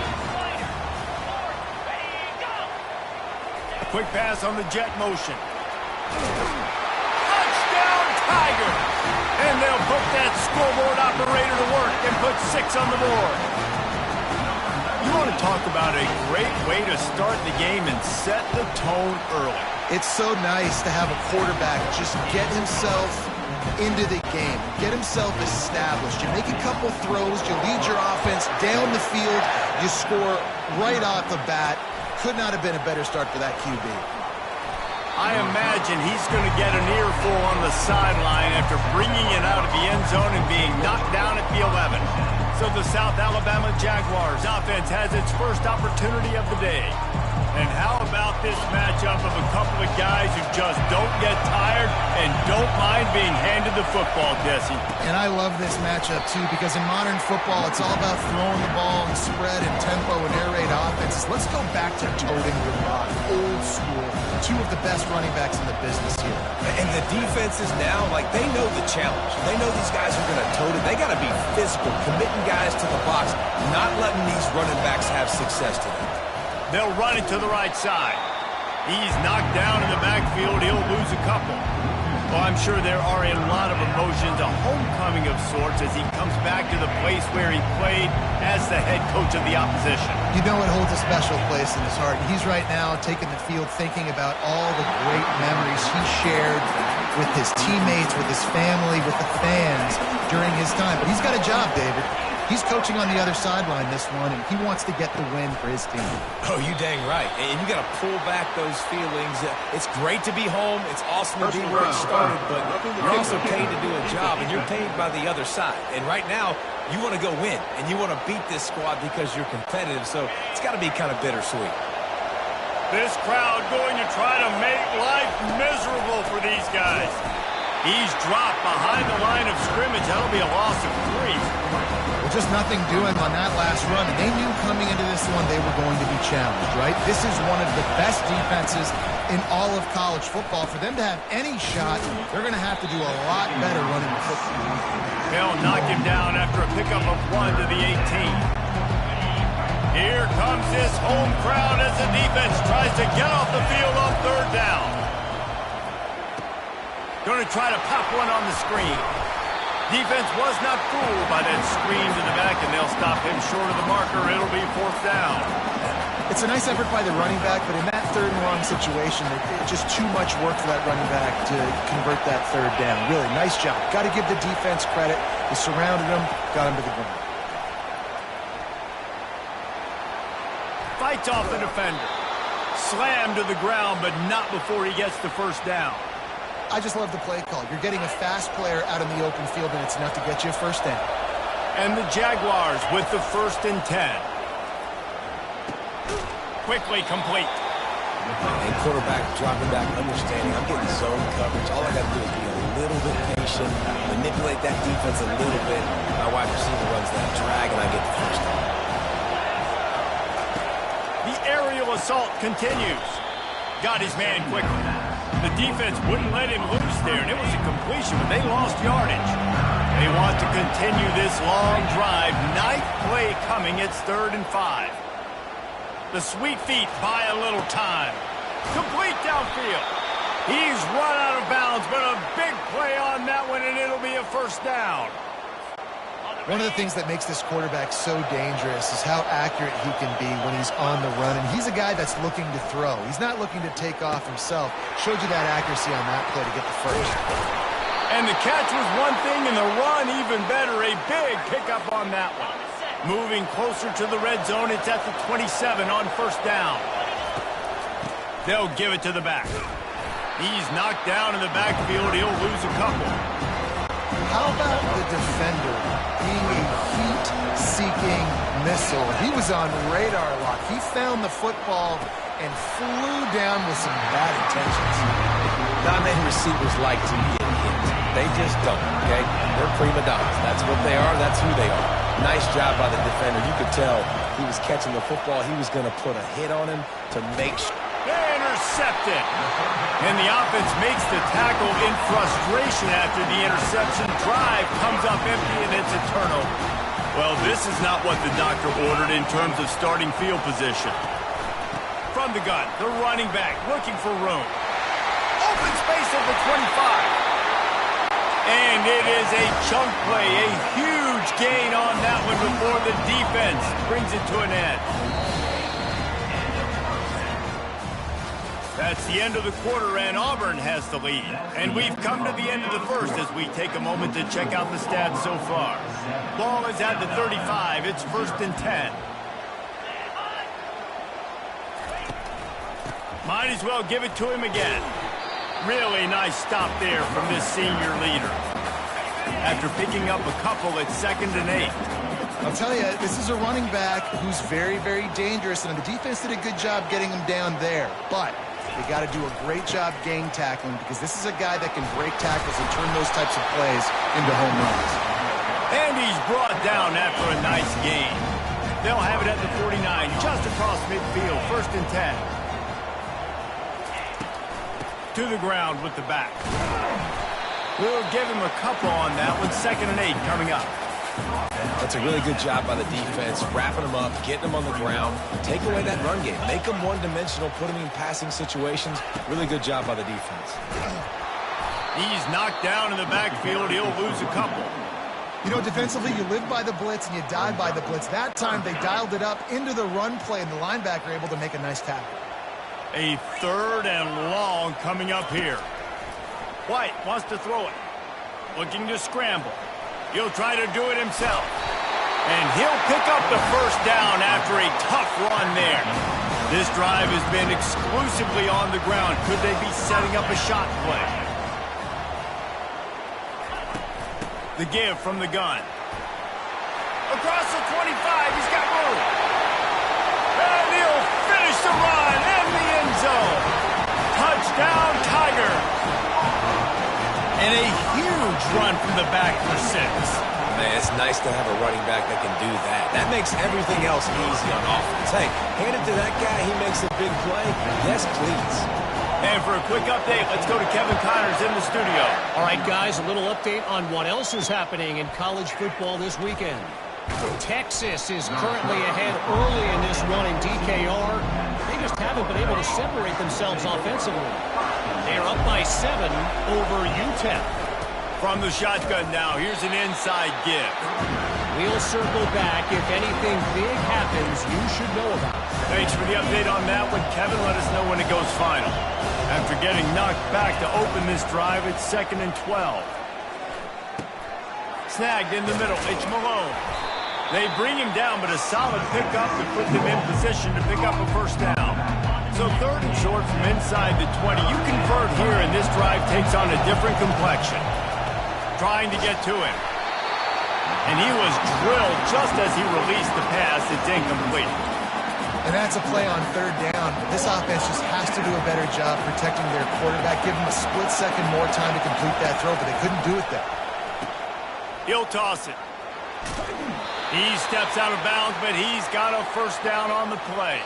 S1: A quick pass on the jet motion. Touchdown, Tigers! And they'll put that scoreboard operator to work and put 6 on the board. You want to talk about a great way to start the game and set the tone early.
S2: It's so nice to have a quarterback just get himself into the game, get himself established. You make a couple throws, you lead your offense down the field, you score right off the bat. Could not have been a better start for that QB.
S1: I imagine he's going to get an earful on the sideline after bringing it out of the end zone and being knocked down at the 11. So the South Alabama Jaguars offense has its first opportunity of the day. And how about this matchup of a couple of guys who just don't get tired and don't mind being handed the football, Jesse?
S2: And I love this matchup, too, because in modern football, it's all about throwing the ball and spread and tempo and air raid offenses. Let's go back to toting the rock, old school. 2 of the best running backs in the business here.
S3: And the defenses now, like, they know the challenge. They know these guys are going to tote it. They got to be physical, committing guys to the box, not letting these running backs have success to them.
S1: They'll run it to the right side. He's knocked down in the backfield. He'll lose a couple. Well, I'm sure there are a lot of emotions, a homecoming of sorts, as he comes back to the place where he played as the head coach of the opposition.
S2: You know it holds a special place in his heart. He's right now taking the field thinking about all the great memories he shared with his teammates, with his family, with the fans during his time. But he's got a job, David. He's coaching on the other sideline this one, and he wants to get the win for his team.
S3: Oh, you dang right. And you got to pull back those feelings. It's great to be home. It's awesome to be where it started, but you're also paid to do a job, and you're paid by the other side. And right now, you want to go win, and you want to beat this squad because you're competitive, so it's got to be kind of bittersweet.
S1: This crowd going to try to make life miserable for these guys. He's dropped behind the line of scrimmage. That'll be a loss of 3.
S2: Well, just nothing doing on that last run, and they knew coming into this one they were going to be challenged, right? This is one of the best defenses in all of college football. For them to have any shot, they're going to have to do a lot better running the football.
S1: They'll knock him down after a pickup of 1 to the 18. Here comes this home crowd as the defense tries to get off the field on 3rd down. Going to try to pop one on the screen. Defense was not fooled by that screen to the back, and they'll stop him short of the marker. It'll be 4th down.
S2: It's a nice effort by the running back, but in that 3rd and long situation, it's just too much work for that running back to convert that 3rd down. Really, nice job. Got to give the defense credit. They surrounded him, got him to the ground.
S1: Fights off the defender. Slammed to the ground, but not before he gets the 1st down.
S2: I just love the play call. You're getting a fast player out in the open field, and it's enough to get you a 1st down.
S1: And the Jaguars with the 1st and 10. Quickly complete.
S3: And quarterback dropping back, understanding I'm getting zone coverage. All I got to do is be a little bit patient, manipulate that defense a little bit. My wide receiver runs that drag, and I get the 1st down.
S1: The aerial assault continues. Got his man quickly. The defense wouldn't let him loose there, and it was a completion, but they lost yardage. They want to continue this long drive. 9th play coming. It's 3rd and 5. The sweet feet buy a little time. Complete downfield. He's run out of bounds, but a big play on that one, and it'll be a 1st down.
S2: One of the things that makes this quarterback so dangerous is how accurate he can be when he's on the run. And he's a guy that's looking to throw. He's not looking to take off himself. Showed you that accuracy on that play to get the 1st.
S1: And the catch was one thing, and the run even better. A big pickup on that one. Moving closer to the red zone. It's at the 27 on 1st down. They'll give it to the back. He's knocked down in the backfield. He'll lose a couple.
S2: How about the defender being a heat-seeking missile? He was on radar lock. He found the football and flew down with some bad intentions.
S3: Not many receivers like to get hit. They just don't, okay? They're prima donnas. That's what they are. That's who they are. Nice job by the defender. You could tell he was catching the football. He was going to put a hit on him to make sure.
S1: Intercepted. And the offense makes the tackle in frustration after the interception. Drive comes up empty, and it's a turnover. Well, this is not what the doctor ordered in terms of starting field position. From the gun, the running back looking for room. Open space at the 25. And it is a chunk play, a huge gain on that one before the defense brings it to an end. That's the end of the quarter, and Auburn has the lead. And we've come to the end of the 1st as we take a moment to check out the stats so far. Ball is at the 35. It's 1st and 10. Might as well give it to him again. Really nice stop there from this senior leader. After picking up a couple, it's 2nd and 8.
S2: I'll tell you, this is a running back who's very, very dangerous, and the defense did a good job getting him down there. But you got to do a great job game tackling, because this is a guy that can break tackles and turn those types of plays into home runs.
S1: And he's brought down after a nice gain. They'll have it at the 49, just across midfield, 1st and 10. To the ground with the back. We'll give him a couple on that one. 2nd and 8 coming up.
S3: That's a really good job by the defense, wrapping them up, getting them on the ground, take away that run game, make them one-dimensional, put them in passing situations. Really good job by the defense.
S1: He's knocked down in the backfield. He'll lose a couple.
S2: You know, defensively, you live by the blitz and you die by the blitz. That time, they dialed it up into the run play, and the linebacker able to make a nice tackle.
S1: A 3rd and long coming up here. White wants to throw it. Looking to scramble. He'll try to do it himself. And he'll pick up the first down after a tough run there. This drive has been exclusively on the ground. Could they be setting up a shot play? The give from the gun. Across the 25, he's got room. And he'll finish the run in the end zone. Touchdown, Tiger. And a huge run from the back for 6.
S3: Man, it's nice to have a running back that can do that. That makes everything else easy on offense. Hey, hand it to that guy. He makes a big play. Yes, please.
S1: And for a quick update, let's go to Kevin Connors in the studio.
S5: All right, guys, a little update on what else is happening in college football this weekend. Texas is currently ahead early in this run in DKR. They just haven't been able to separate themselves offensively. They're up by 7 over UTEP.
S1: From the shotgun now, here's an inside give.
S5: We'll circle back. If anything big happens, you should know about it.
S1: Thanks for the update on that one, Kevin. Let us know when it goes final. After getting knocked back to open this drive, it's 2nd and 12. Snagged in the middle, it's Malone. They bring him down, but a solid pickup to put them in position to pick up a first down. So 3rd and short from inside the 20. You convert here, and this drive takes on a different complexion. Trying to get to him. And he was drilled just as he released the pass. It's incomplete.
S2: And that's a play on 3rd down. This offense just has to do a better job protecting their quarterback. Give him a split second more time to complete that throw, but they couldn't do it there.
S1: He'll toss it. He steps out of bounds, but he's got a first down on the play.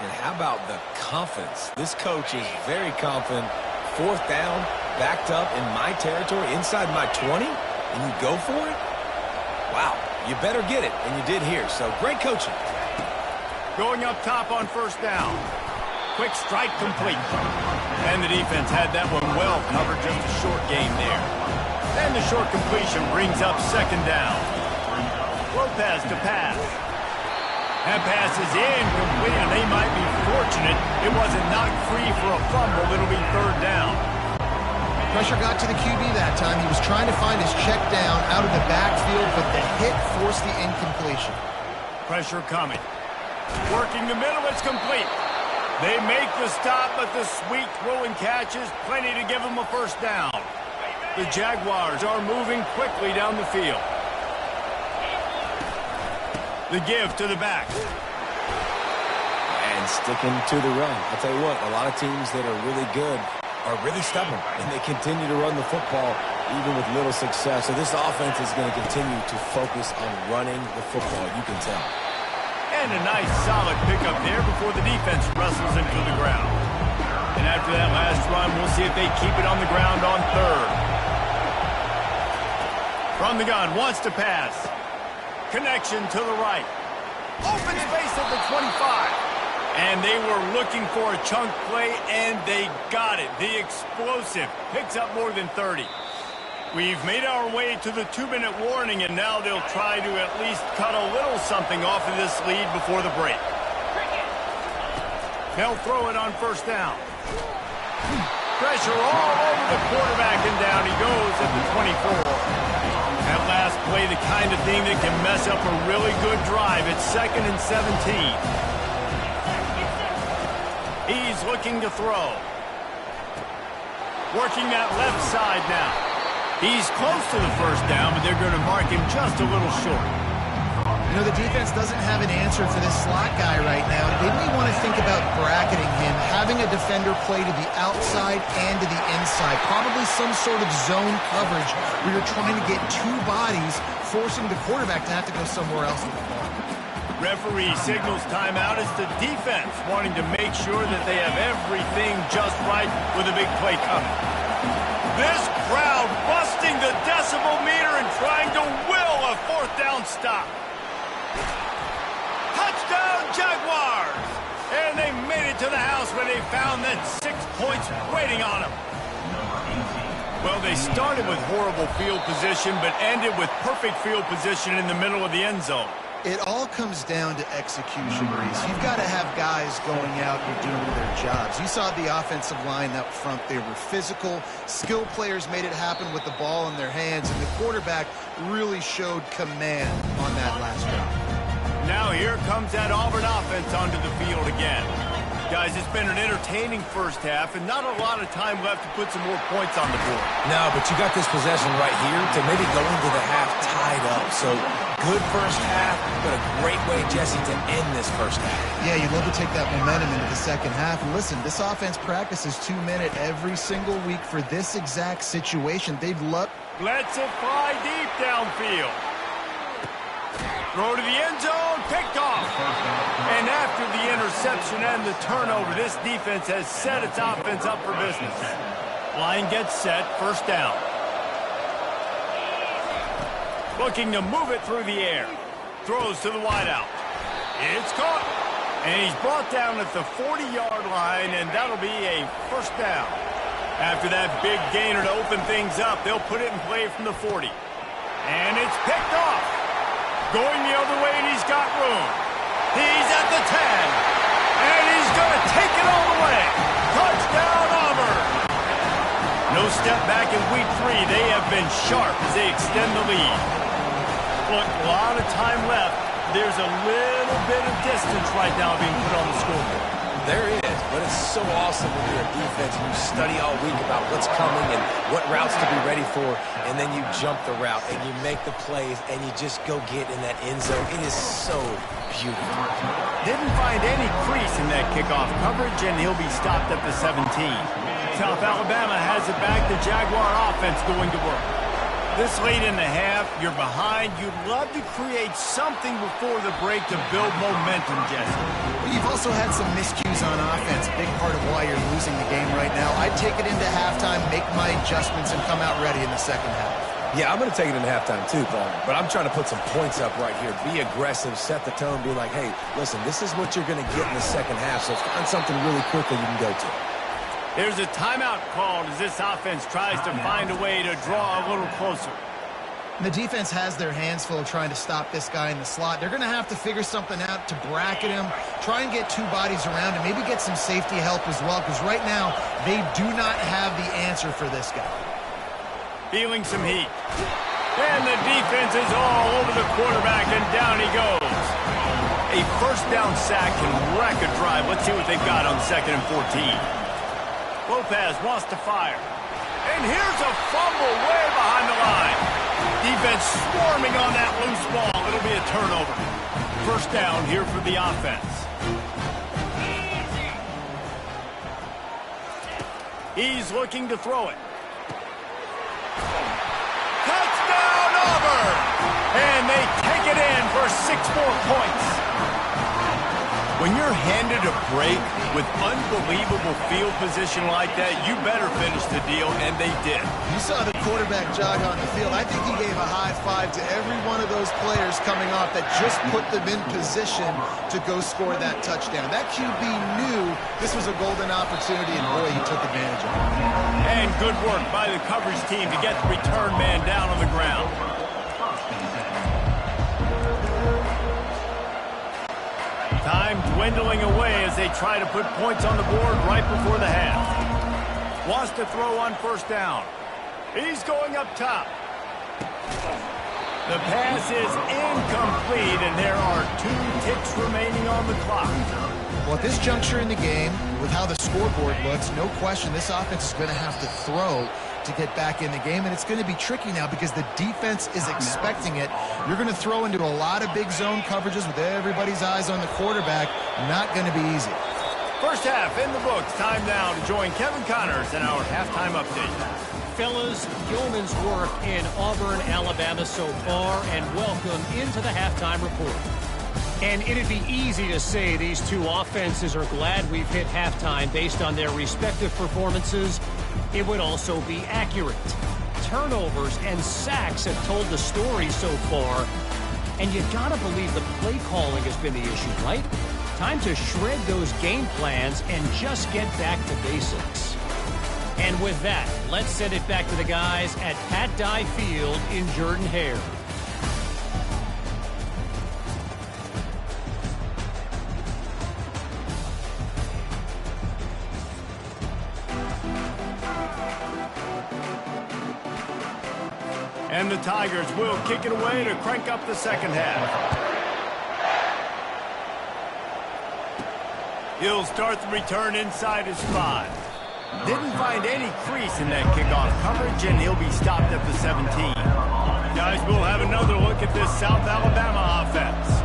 S3: And how about the confidence? This coach is very confident. 4th down, backed up in my territory, inside my 20, and you go for it? Wow, you better get it, and you did here. So great coaching.
S1: Going up top on first down. Quick strike complete. And the defense had that one well covered, just a short gain there. And the short completion brings up 2nd down. Lopez to pass. That pass is incomplete, and they might be fortunate it wasn't knocked free for a fumble. It'll be 3rd down.
S2: Pressure got to the QB that time. He was trying to find his check down out of the backfield, but the hit forced the incompletion.
S1: Pressure coming. Working the middle, it's complete. They make the stop, but the sweet throw and catch is plenty to give them a first down. The Jaguars are moving quickly down the field. The give to the back.
S3: And sticking to the run. I'll tell you what, a lot of teams that are really good are really stubborn, and they continue to run the football even with little success. So this offense is going to continue to focus on running the football, you can tell.
S1: And a nice solid pickup there before the defense wrestles him to the ground. And after that last run, we'll see if they keep it on the ground on 3rd. From the gun, wants to pass. Connection to the right. Open space at the 25. And they were looking for a chunk play, and they got it. The explosive picks up more than 30. We've made our way to the 2-minute warning, and now they'll try to at least cut a little something off of this lead before the break. They'll throw it on first down. Pressure all over the quarterback, and down he goes at the 24. That last play, the kind of thing that can mess up a really good drive. It's 2nd and 17. He's looking to throw. Working that left side now. He's close to the first down, but they're going to mark him just a little short.
S2: You know, the defense doesn't have an answer for this slot guy right now. They may want to think about bracketing him, having a defender play to the outside and to the inside. Probably some sort of zone coverage where you're trying to get 2 bodies, forcing the quarterback to have to go somewhere else with the ball.
S1: Referee signals timeout as the defense wanting to make sure that they have everything just right with a big play coming. This crowd busting the decibel meter and trying to will a 4th down stop. Touchdown, Jaguars! And they made it to the house where they found that 6 points waiting on them. Well, they started with horrible field position, but ended with perfect field position in the middle of the end zone.
S2: It all comes down to execution, Reese. You've got to have guys going out and doing their jobs. You saw the offensive line up front. They were physical. Skilled players made it happen with the ball in their hands, and the quarterback really showed command on that last drive.
S1: Now here comes that Auburn offense onto the field again. Guys, it's been an entertaining first half and not a lot of time left to put some more points on the board.
S3: No, but you got this possession right here to maybe go into the half tied up. So good first half, but a great way, Jesse, to end this first half.
S2: Yeah, you'd love to take that momentum into the second half. And listen, this offense practices 2-minute every single week for this exact situation. They'd love...
S1: Lets it fly deep downfield. Throw to the end zone, picked off. And after the interception and the turnover, this defense has set its offense up for business. Line gets set, first down. Looking to move it through the air. Throws to the wideout. It's caught. And he's brought down at the 40-yard line, and that'll be a first down. After that big gainer to open things up, they'll put it in play from the 40. And it's picked off. Going the other way, and he's got room. He's at the 10. And he's going to take it all the way. Touchdown, Auburn. No step back in week 3. They have been sharp as they extend the lead. Look, a lot of time left. There's a little bit of distance right now being put on the scoreboard.
S3: There is, but it's so awesome when you're a defense and you study all week about what's coming and what routes to be ready for, and then you jump the route and you make the plays and you just go get in that end zone. It is so beautiful.
S1: Didn't find any crease in that kickoff coverage, and he'll be stopped at the 17. South Alabama has it back. The Jaguar offense going to work. This late in the half, you're behind. You'd love to create something before the break to build momentum, Jesse.
S2: You've also had some miscues on offense, big part of why you're losing the game right now. I'd take it into halftime, make my adjustments, and come out ready in the second half.
S3: Yeah, I'm going to take it into halftime too, Paul. But I'm trying to put some points up right here. Be aggressive, set the tone, be like, hey, listen, this is what you're going to get in the second half, so find something really quickly you can go to.
S1: There's a timeout called as this offense tries to find a way to draw a little closer.
S2: The defense has their hands full trying to stop this guy in the slot. They're going to have to figure something out to bracket him, try and get 2 bodies around him, maybe get some safety help as well, because right now they do not have the answer for this guy.
S1: Feeling some heat. And the defense is all over the quarterback, and down he goes. A first down sack can wreck a drive. Let's see what they've got on 2nd and 14. Lopez wants to fire. And here's a fumble way behind the line. Defense swarming on that loose ball. It'll be a turnover. First down here for the offense. He's looking to throw it. Touchdown, Auburn! And they take it in for 6 more points. When you're handed a break with unbelievable field position like that, you better finish the deal, and they did.
S2: You saw the quarterback jog on the field. I think he gave a high five to every one of those players coming off that just put them in position to go score that touchdown. That QB knew this was a golden opportunity, and boy, he took advantage of it.
S1: And good work by the coverage team to get the return man down on the ground. Time dwindling away as they try to put points on the board right before the half. Wants to throw on first down. He's going up top. The pass is incomplete, and there are 2 ticks remaining on the clock.
S2: Well, at this juncture in the game, with how the scoreboard looks, no question this offense is going to have to throw to get back in the game, and it's going to be tricky now because the defense is expecting it. You're going to throw into a lot of big zone coverages with everybody's eyes on the quarterback. Not going to be easy.
S1: First half in the books. Time now to join Kevin Connors in our halftime update.
S5: Fellas, yeoman's work in Auburn, Alabama so far, and welcome into the halftime report. And it'd be easy to say these 2 offenses are glad we've hit halftime based on their respective performances. It would also be accurate. Turnovers and sacks have told the story so far. And you gotta believe the play calling has been the issue, right? Time to shred those game plans and just get back to basics. And with that, let's send it back to the guys at Pat Dye Field in Jordan-Hare.
S1: And the Tigers will kick it away to crank up the second half. He'll start the return inside his 5. Didn't find any crease in that kickoff coverage, and he'll be stopped at the 17. Guys, we'll have another look at this South Alabama offense.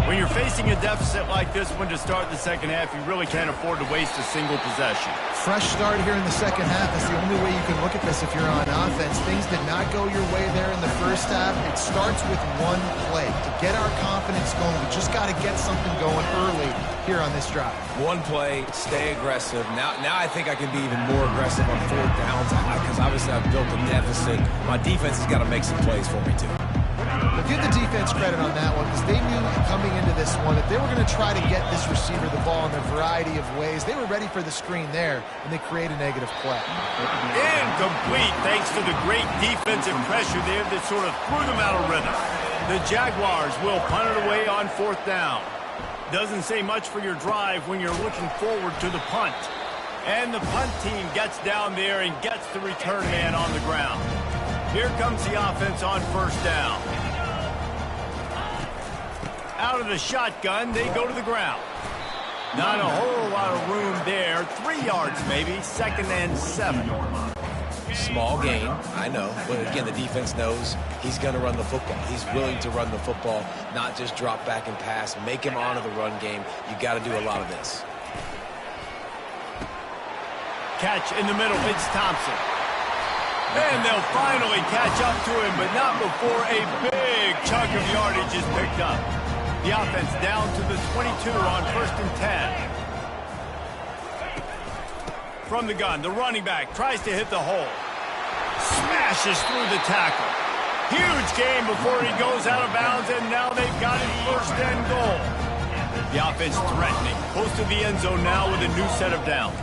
S1: When you're facing a deficit like this one to start the second half, you really can't afford to waste a single possession.
S2: Fresh start here in the second half is the only way you can look at this if you're on offense. Things did not go your way there in the first half. It starts with one play. To get our confidence going, we just got to get something going early here on this drive.
S3: One play, stay aggressive. Now I think I can be even more aggressive on 4th downs because obviously I've built a deficit. My defense has got to make some plays for me too.
S2: But give the defense credit on that one because they knew coming into this one that they were going to try to get this receiver the ball in a variety of ways. They were ready for the screen there, and they create a negative play.
S1: Incomplete thanks to the great defensive pressure there that sort of threw them out of rhythm. The Jaguars will punt it away on 4th down. Doesn't say much for your drive when you're looking forward to the punt. And the punt team gets down there and gets the return man on the ground. Here comes the offense on 1st down. Out of the shotgun, they go to the ground. Not a whole lot of room there. 3 yards maybe, 2nd and 7.
S3: Small gain, I know. But again, the defense knows he's going to run the football. He's willing to run the football, not just drop back and pass. Make him honor the run game. You got to do a lot of this.
S1: Catch in the middle, it's Thompson. And they'll finally catch up to him, but not before a big chunk of yardage is picked up. The offense down to the 22 on 1st and 10. From the gun, the running back tries to hit the hole. Smashes through the tackle. Huge gain before he goes out of bounds, and now they've got it 1st and goal. The offense threatening, close to the end zone now with a new set of downs.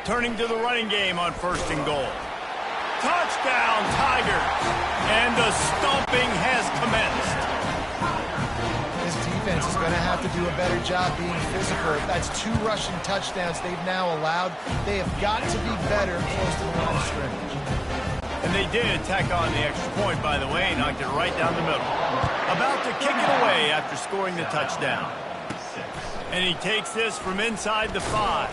S1: Turning to the running game on 1st and goal. Touchdown, Tigers! And the stomping has commenced.
S2: This defense is going to have to do a better job being physical. If that's 2 rushing touchdowns they've now allowed, they have got to be better close to the line of scrimmage.
S1: And they did tack on the extra point, by the way, knocked it right down the middle. About to kick it away after scoring the touchdown. And he takes this from inside the 5.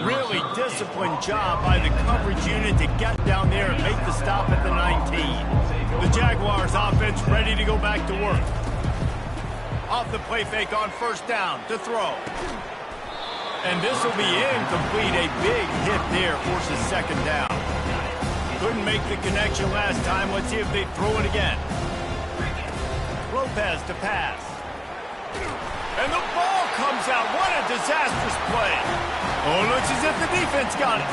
S1: Really disciplined job by the coverage unit to get down there and make the stop at the 19. The Jaguars offense ready to go back to work. Off the play fake on 1st down to throw. And this will be incomplete. A big hit there forces 2nd down. Couldn't make the connection last time. Let's see if they throw it again. Lopez to pass. And the ball comes out. What a disastrous play. Oh, it looks as if the defense got it.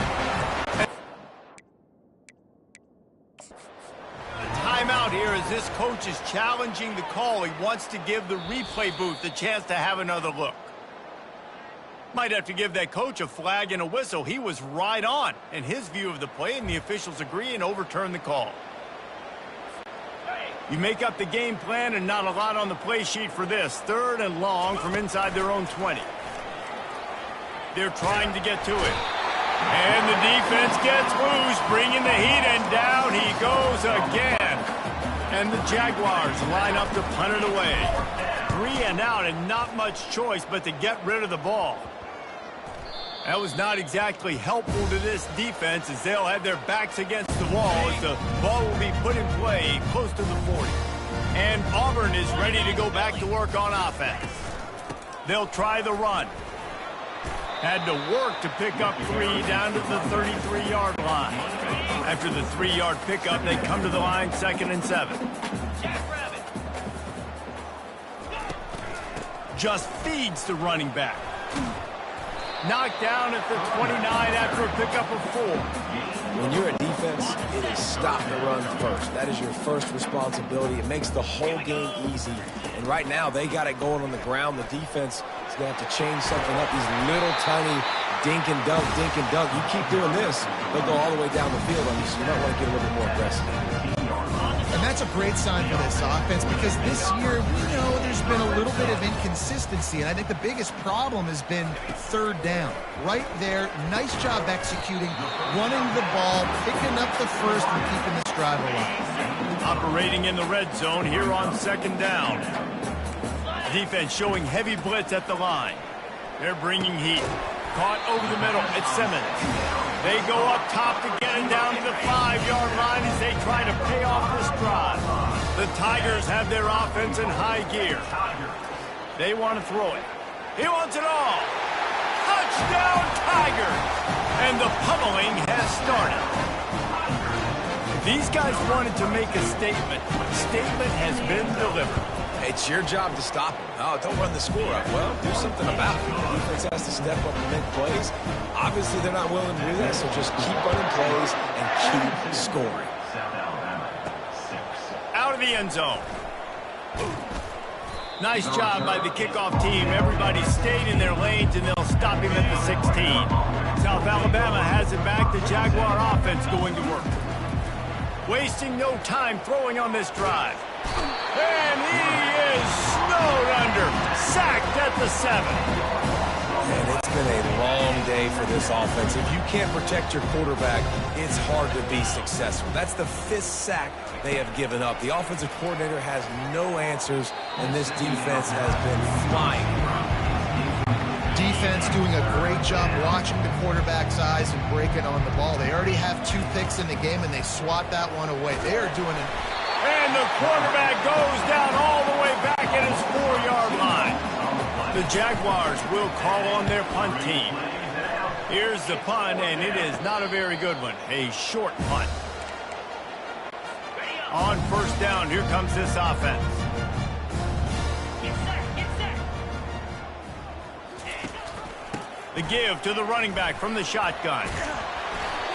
S1: The timeout here as this coach is challenging the call. He wants to give the replay booth a chance to have another look. Might have to give that coach a flag and a whistle. He was right on in his view of the play, and the officials agree and overturn the call. You make up the game plan and not a lot on the play sheet for this. 3rd and long from inside their own 20. They're trying to get to it. And the defense gets loose, bringing the heat, and down he goes again. And the Jaguars line up to punt it away. 3 and out and not much choice but to get rid of the ball. That was not exactly helpful to this defense as they'll have their backs against the wall as the ball will be put in play close to the 40. And Auburn is ready to go back to work on offense. They'll try the run. Had to work to pick up 3 down to the 33-yard line. After the 3-yard pickup, they come to the line 2nd and 7. Just feeds the running back. Knocked down at the 29 after a pickup of 4.
S3: When you're a defense, it is stop the run first. That is your first responsibility. It makes the whole game easy. And right now, they got it going on the ground. The defense is going to have to change something up. These little tiny dink and dunk, dink and dunk. You keep doing this, they'll go all the way down the field on you, so you might want to get a little bit more aggressive.
S2: And that's a great sign for this offense because this year, there's been a little bit of inconsistency, and I think the biggest problem has been third down. Right there, nice job executing, running the ball, picking up the first, and keeping this drive alive.
S1: Operating in the red zone here on second down. Defense showing heavy blitz at the line. They're bringing heat. Caught over the middle. It's Simmons. They go up top to get it down to the 5-yard line as they try to pay off this drive. The Tigers have their offense in high gear. They want to throw it. He wants it all. Touchdown, Tigers! And the pummeling has started. These guys wanted to make a statement. Statement has been delivered.
S3: It's your job to stop them. Oh, don't run the score up. Well, do something about it. The defense has to step up and make plays. Obviously, they're not willing to do that, so just keep running plays and keep scoring.
S1: Out of the end zone. Nice job by the kickoff team. Everybody stayed in their lanes, and they'll stop him at the 16. South Alabama has it back. The Jaguar offense going to work. Wasting no time throwing on this drive. And he is snowed under. Sacked at the 7.
S3: And it's been a long day for this offense. If you can't protect your quarterback, it's hard to be successful. That's the 5th sack they have given up. The offensive coordinator has no answers, and this defense has been flying.
S2: Defense doing a great job watching the quarterback's eyes and breaking on the ball. They already have 2 picks in the game, and they swat that one away. They are doing it.
S1: And the quarterback goes down all the way back at his 4-yard line. The Jaguars will call on their punt team. Here's the punt, and it is not a very good one. A short punt. On first down, here comes this offense. The give to the running back from the shotgun.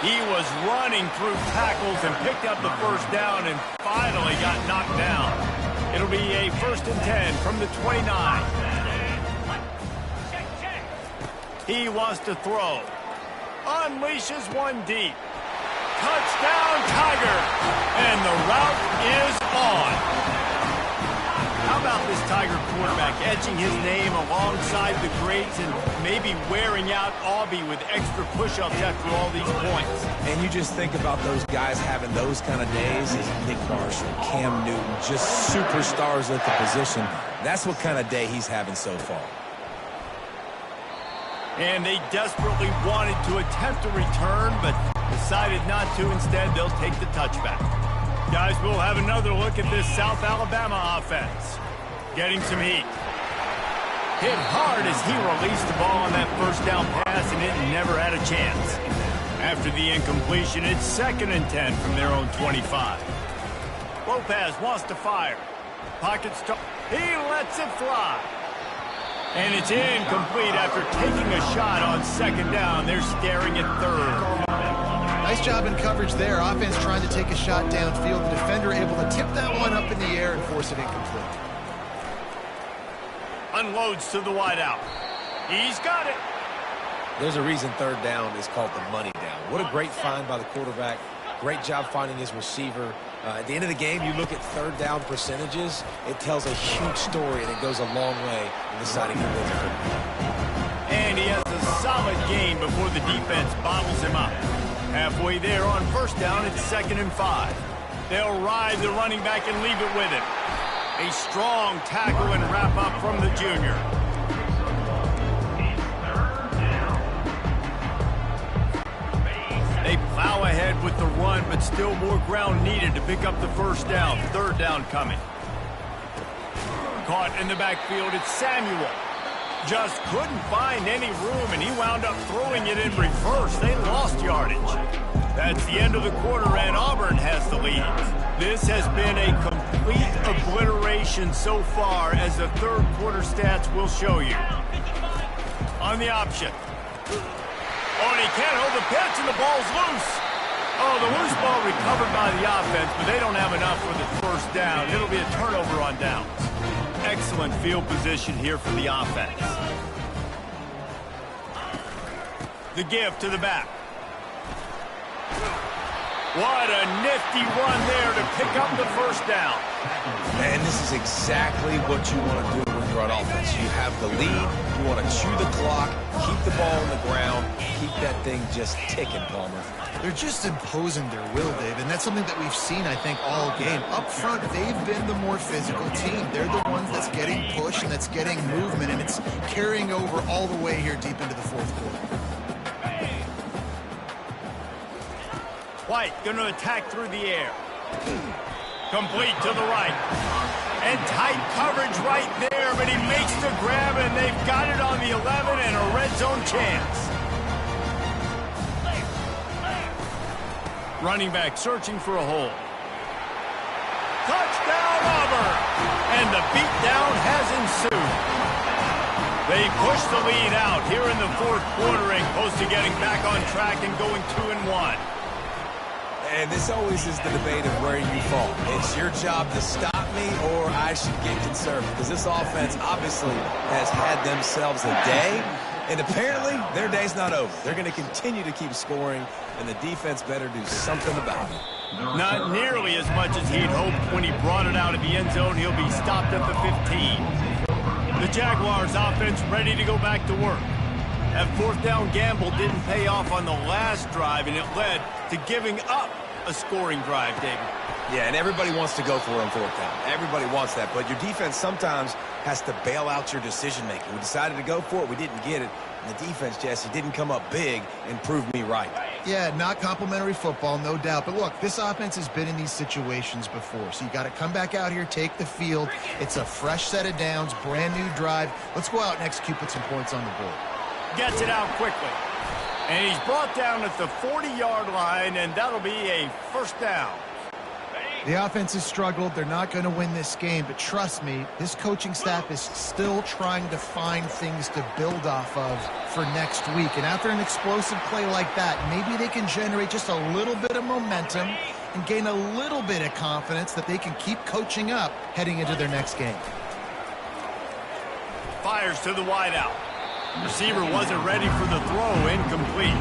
S1: He was running through tackles and picked up the first down and finally got knocked down. It'll be a 1st and 10 from the 29. He wants to throw. Unleashes one deep. Touchdown, Tiger! And the route is on. How about this Tiger quarterback etching his name alongside the greats and maybe wearing out Aubie with extra push-ups after all these points?
S3: And you just think about those guys having those kind of days as Nick Marshall, Cam Newton, just superstars at the position. That's what kind of day he's having so far.
S1: And they desperately wanted to attempt a return, but decided not to. Instead, they'll take the touchback. Guys, we'll have another look at this South Alabama offense. Getting some heat. Hit hard as he released the ball on that first down pass, and it never had a chance. After the incompletion, it's 2nd and 10 from their own 25. Lopez wants to fire. Pocket stop. He lets it fly. And it's incomplete after taking a shot on 2nd down. They're staring at 3rd.
S2: Nice job in coverage there. Offense trying to take a shot downfield. The defender able to tip that one up in the air and force it incomplete.
S1: Unloads to the wideout. He's got it.
S3: There's a reason 3rd down is called the money down. What a great find by the quarterback. Great job finding his receiver. At the end of the game, you look at 3rd down percentages. It tells a huge story, and it goes a long way in deciding who wins a football.
S1: And he has a solid gain before the defense bottles him up. Halfway there on 1st down, it's 2nd and 5. They'll ride the running back and leave it with him. A strong tackle and wrap up from the junior. They plow ahead with the run, but still more ground needed to pick up the 1st down. 3rd down coming. Caught in the backfield, it's Samuel. Just couldn't find any room, and he wound up throwing it in reverse. They lost yardage. That's the end of the quarter, and Auburn has the lead. This has been a complete obliteration so far, as the 3rd quarter stats will show you. On the option. Oh, and he can't hold the pitch, and the ball's loose. Oh, the loose ball recovered by the offense, but they don't have enough for the 1st down. It'll be a turnover on downs. Excellent field position here for the offense. The give to the back. What a nifty run there to pick up the first down.
S3: And this is exactly what you want to do when you're on offense. You have the lead. You want to chew the clock, keep the ball on the ground, keep that thing just ticking, Palmer.
S2: They're just imposing their will, Dave, and that's something that we've seen, I think, all game. Up front, they've been the more physical team. They're the ones that's getting pushed and that's getting movement, and it's carrying over all the way here deep into the fourth quarter.
S1: White going to attack through the air. Complete to the right. And tight coverage right there, but he makes the grab, and they've got it on the 11 and a red zone chance. Running back searching for a hole. Touchdown, Auburn! And the beatdown has ensued. They push the lead out here in the fourth quarter and close to getting back on track and going 2-1.
S3: And this always is the debate of where you fall. It's your job to stop me, or I should get conservative. Because this offense obviously has had themselves a day, and apparently their day's not over. They're going to continue to keep scoring, and the defense better do something about it.
S1: Not nearly as much as he'd hoped when he brought it out of the end zone. He'll be stopped at the 15. The Jaguars offense ready to go back to work. That fourth down gamble didn't pay off on the last drive, and it led to giving up a scoring drive, David.
S3: Yeah, and everybody wants to go for it on fourth down. Everybody wants that, but your defense sometimes has to bail out your decision-making. We decided to go for it. We didn't get it. And the defense, Jesse, didn't come up big and prove me right.
S2: Yeah, not complimentary football, no doubt. But look, this offense has been in these situations before. So you got to come back out here, take the field. It's a fresh set of downs, brand new drive. Let's go out and execute, put some points on the board.
S1: Gets it out quickly. And he's brought down at the 40-yard line, and that'll be a first down.
S2: The offense has struggled. They're not going to win this game, but trust me, this coaching staff is still trying to find things to build off of for next week. And after an explosive play like that, maybe they can generate just a little bit of momentum and gain a little bit of confidence that they can keep coaching up heading into their next game.
S1: Fires to the wideout. Receiver wasn't ready for the throw, incomplete.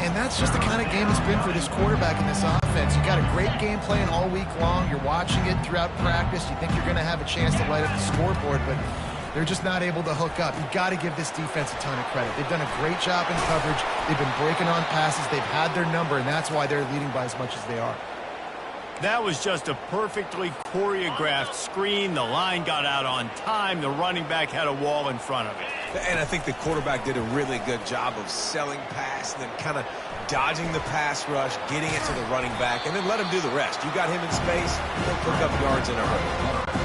S2: And that's just the kind of game it's been for this quarterback in this offense. You got a great game plan all week long. You're watching it throughout practice. You think you're going to have a chance to light up the scoreboard, but they're just not able to hook up. You got to give this defense a ton of credit. They've done a great job in coverage. They've been breaking on passes. They've had their number, and that's why they're leading by as much as they are.
S1: That was just a perfectly choreographed screen. The line got out on time. The running back had a wall in front of it.
S3: And I think the quarterback did a really good job of selling pass and then kind of dodging the pass rush, getting it to the running back, and then let him do the rest. You got him in space, he'll pick up yards in a hurry.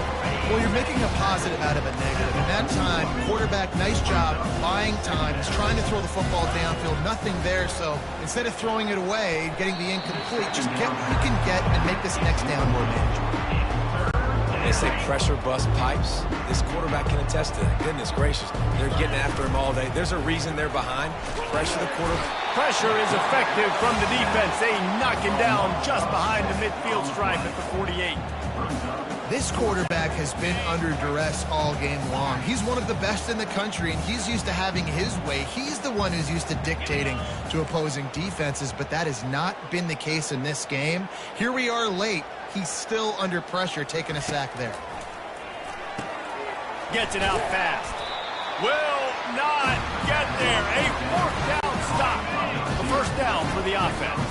S2: Well, you're making a positive out of a negative. In that time, quarterback, nice job, buying time. He's trying to throw the football downfield, nothing there. So instead of throwing it away, getting the incomplete, just get what you can get and make this next down more manageable.
S3: They say pressure bust pipes. This quarterback can attest to that. Goodness gracious. They're getting after him all day. There's a reason they're behind. Pressure the quarterback.
S1: Pressure is effective from the defense. They knock him down just behind the midfield stripe at the 48.
S2: This quarterback has been under duress all game long. He's one of the best in the country, and he's used to having his way. He's the one who's used to dictating to opposing defenses, but that has not been the case in this game. Here we are late. He's still under pressure, taking a sack there.
S1: Gets it out fast. Will not get there. A fourth down stop. A first down for the offense.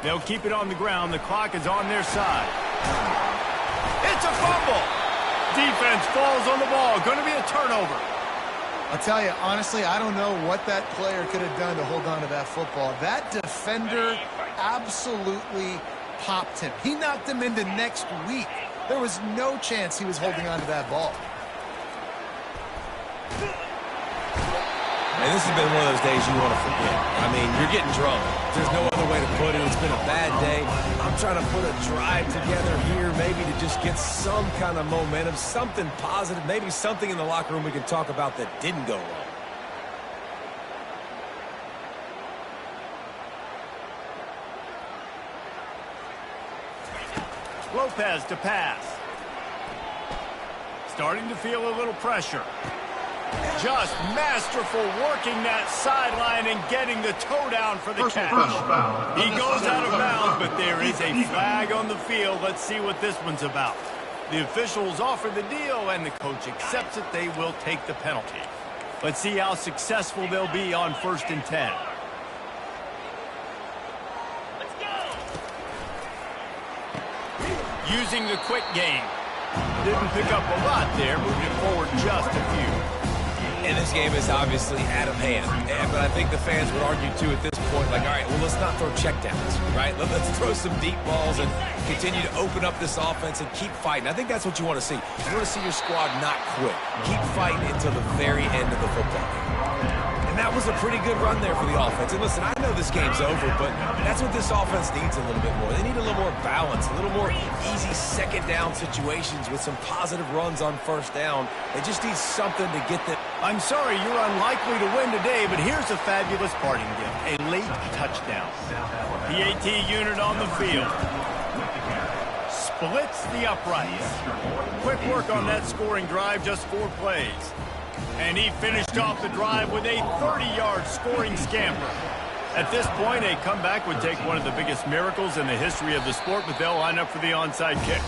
S1: They'll keep it on the ground. The clock is on their side. It's a fumble. Defense falls on the ball. Going to be a turnover.
S2: I'll tell you, honestly, I don't know what that player could have done to hold on to that football. That defender absolutely popped him. He knocked him into next week. There was no chance he was holding on to that ball.
S3: And this has been one of those days you want to forget. I mean, you're getting drunk. There's no other way to put it. It's been a bad day. I'm trying to put a drive together here, maybe to just get some kind of momentum, something positive, maybe something in the locker room we can talk about that didn't go wrong.
S1: Lopez to pass. starting to feel a little pressure. Just masterful working that sideline and getting the toe down for the catch. He goes out of bounds, but there is a flag on the field. Let's see what this one's about. The officials offer the deal, and the coach accepts it. They will take the penalty. Let's see how successful they'll be on 1st and 10. Let's go. Using the quick game. Didn't pick up a lot there, moving it forward just a few.
S3: And this game is obviously out of hand. But I think the fans would argue, too, at this point, like, all right, well, let's not throw checkdowns, right? Let's throw some deep balls and continue to open up this offense and keep fighting. I think that's what you want to see. You want to see your squad not quit. Keep fighting until the very end of the football game. And that was a pretty good run there for the offense. And listen, I know this game's over, but that's what this offense needs a little bit more. They need a little more balance, a little more easy second down situations with some positive runs on 1st down. They just need something to get them.
S1: I'm sorry you're unlikely to win today, but here's a fabulous parting gift. A late touchdown. The AT unit on the field. Splits the uprights. Quick work on that scoring drive, just 4 plays. And he finished off the drive with a 30-yard scoring scamper. At this point, a comeback would take one of the biggest miracles in the history of the sport, but they'll line up for the onside kick.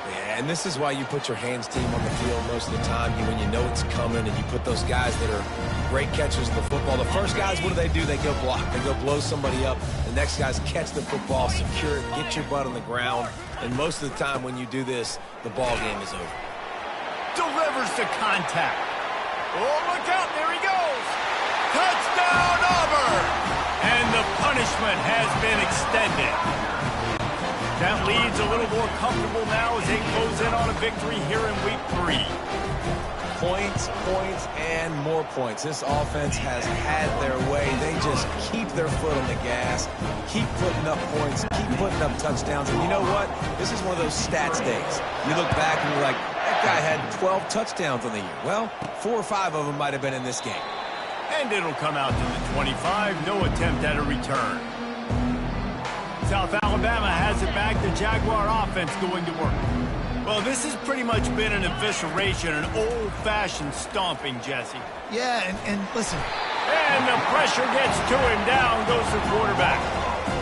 S3: Yeah, and this is why you put your hands team on the field most of the time. When you know it's coming, and you put those guys that are great catchers of the football. The first guys, what do? They go block. They go blow somebody up. The next guys catch the football, secure it, get your butt on the ground. And most of the time when you do this, the ball game is over.
S1: Delivers to contact. Oh, look out. There he goes. Touchdown, Auburn. And the punishment has been extended. That lead's a little more comfortable now as they close in on a victory here in week 3.
S3: Points, points, and more points. This offense has had their way. They just keep their foot on the gas, keep putting up points, keep putting up touchdowns. And you know what? This is one of those stats days. You look back and you're like, that guy had 12 touchdowns on the year. Well, 4 or 5 of them might have been in this game.
S1: And it'll come out to the 25. No attempt at a return. South Alabama has it back. The Jaguar offense going to work. Well, this has pretty much been an evisceration, an old-fashioned stomping, Jesse.
S2: Yeah, and listen.
S1: And the pressure gets to him. Down goes the quarterback.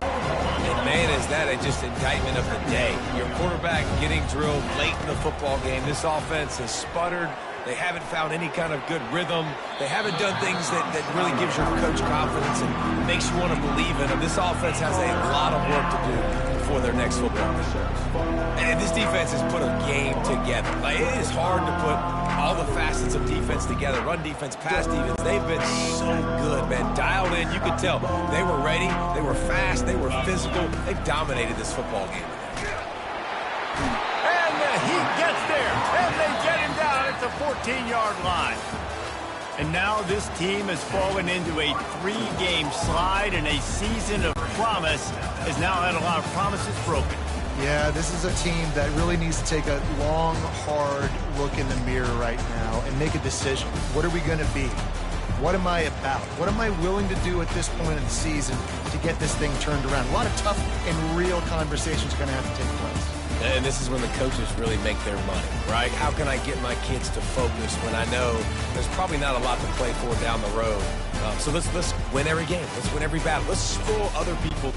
S3: And man, is that just indictment of the day. Your quarterback getting drilled late in the football game. This offense has sputtered. They haven't found any kind of good rhythm. They haven't done things that really gives your coach confidence and makes you want to believe in them. This offense has a lot of work to do before their next football game. And this defense has put a game together. Like, it is hard to put all the facets of defense together. Run defense, pass defense. They've been so good, man. Dialed in. You could tell they were ready. They were fast. They were physical. They dominated this football game.
S1: And the heat gets there. And they get him down at the 14-yard line. And now this team has fallen into a 3-game slide, and a season of promise has now had a lot of promises broken.
S2: Yeah, this is a team that really needs to take a long, hard look in the mirror right now and make a decision. What are we going to be? What am I about? What am I willing to do at this point in the season to get this thing turned around? A lot of tough and real conversations are going to have to take place.
S3: And this is when the coaches really make their money, right? How can I get my kids to focus when I know there's probably not a lot to play for down the road? So let's win every game. Let's win every battle. Let's spoil other people